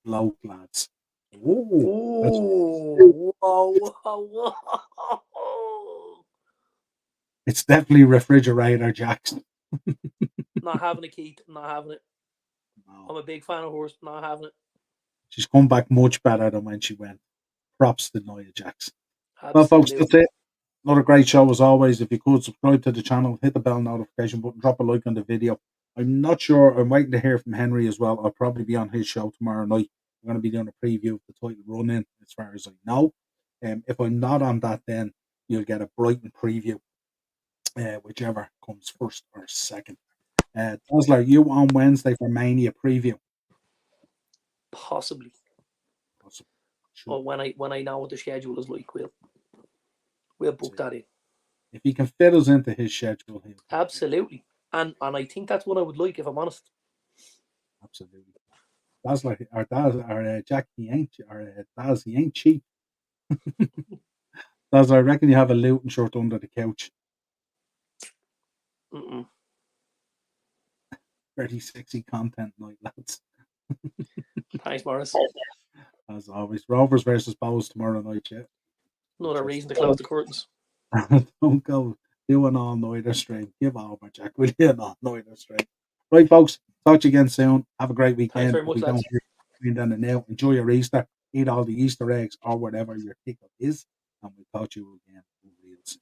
Speaker 1: bloke, lads.
Speaker 2: Whoa.
Speaker 1: It's definitely Refrigerator Jackson.
Speaker 2: Not having it, Keith. Not having it. No. I'm a big fan of horse. Not having it.
Speaker 1: She's come back much better than when she went. Props to Nia Jackson.
Speaker 2: Absolutely.
Speaker 1: Well, folks, that's it. Another great show as always. If you could subscribe to the channel, hit the bell notification button, drop a like on the video. I'm not sure. I'm waiting to hear from Henry as well. I'll probably be on his show tomorrow night. I'm going to be doing a preview of the title run-in, as far as I know. If I'm not on that, then you'll get a Brighton preview, whichever comes first or second. Dazzler, you on Wednesday for Mania preview?
Speaker 2: Possibly.
Speaker 1: Sure.
Speaker 2: Or when I know what the schedule is like, we'll book that in.
Speaker 1: If he can fit us into his schedule,
Speaker 2: absolutely. And I think that's what I would like, if I'm honest.
Speaker 1: Absolutely. Dazzler or Daz or Jack, he ain't or Daz, he ain't cheap. Daz, I reckon you have a Luton shirt under the couch. Very sexy content night, lads.
Speaker 2: Thanks, Morris.
Speaker 1: As always, Rovers versus Bows tomorrow night. Yeah.
Speaker 2: Another reason to close the curtains.
Speaker 1: Don't go do an all-nighter stream. Give over, Jack. Will you an all-nighter stream? Right, folks. Talk to you again soon. Have a great weekend.
Speaker 2: Thanks very much, lads.
Speaker 1: Now, enjoy your Easter. Eat all the Easter eggs or whatever your tickle is. And we'll talk to you again real soon.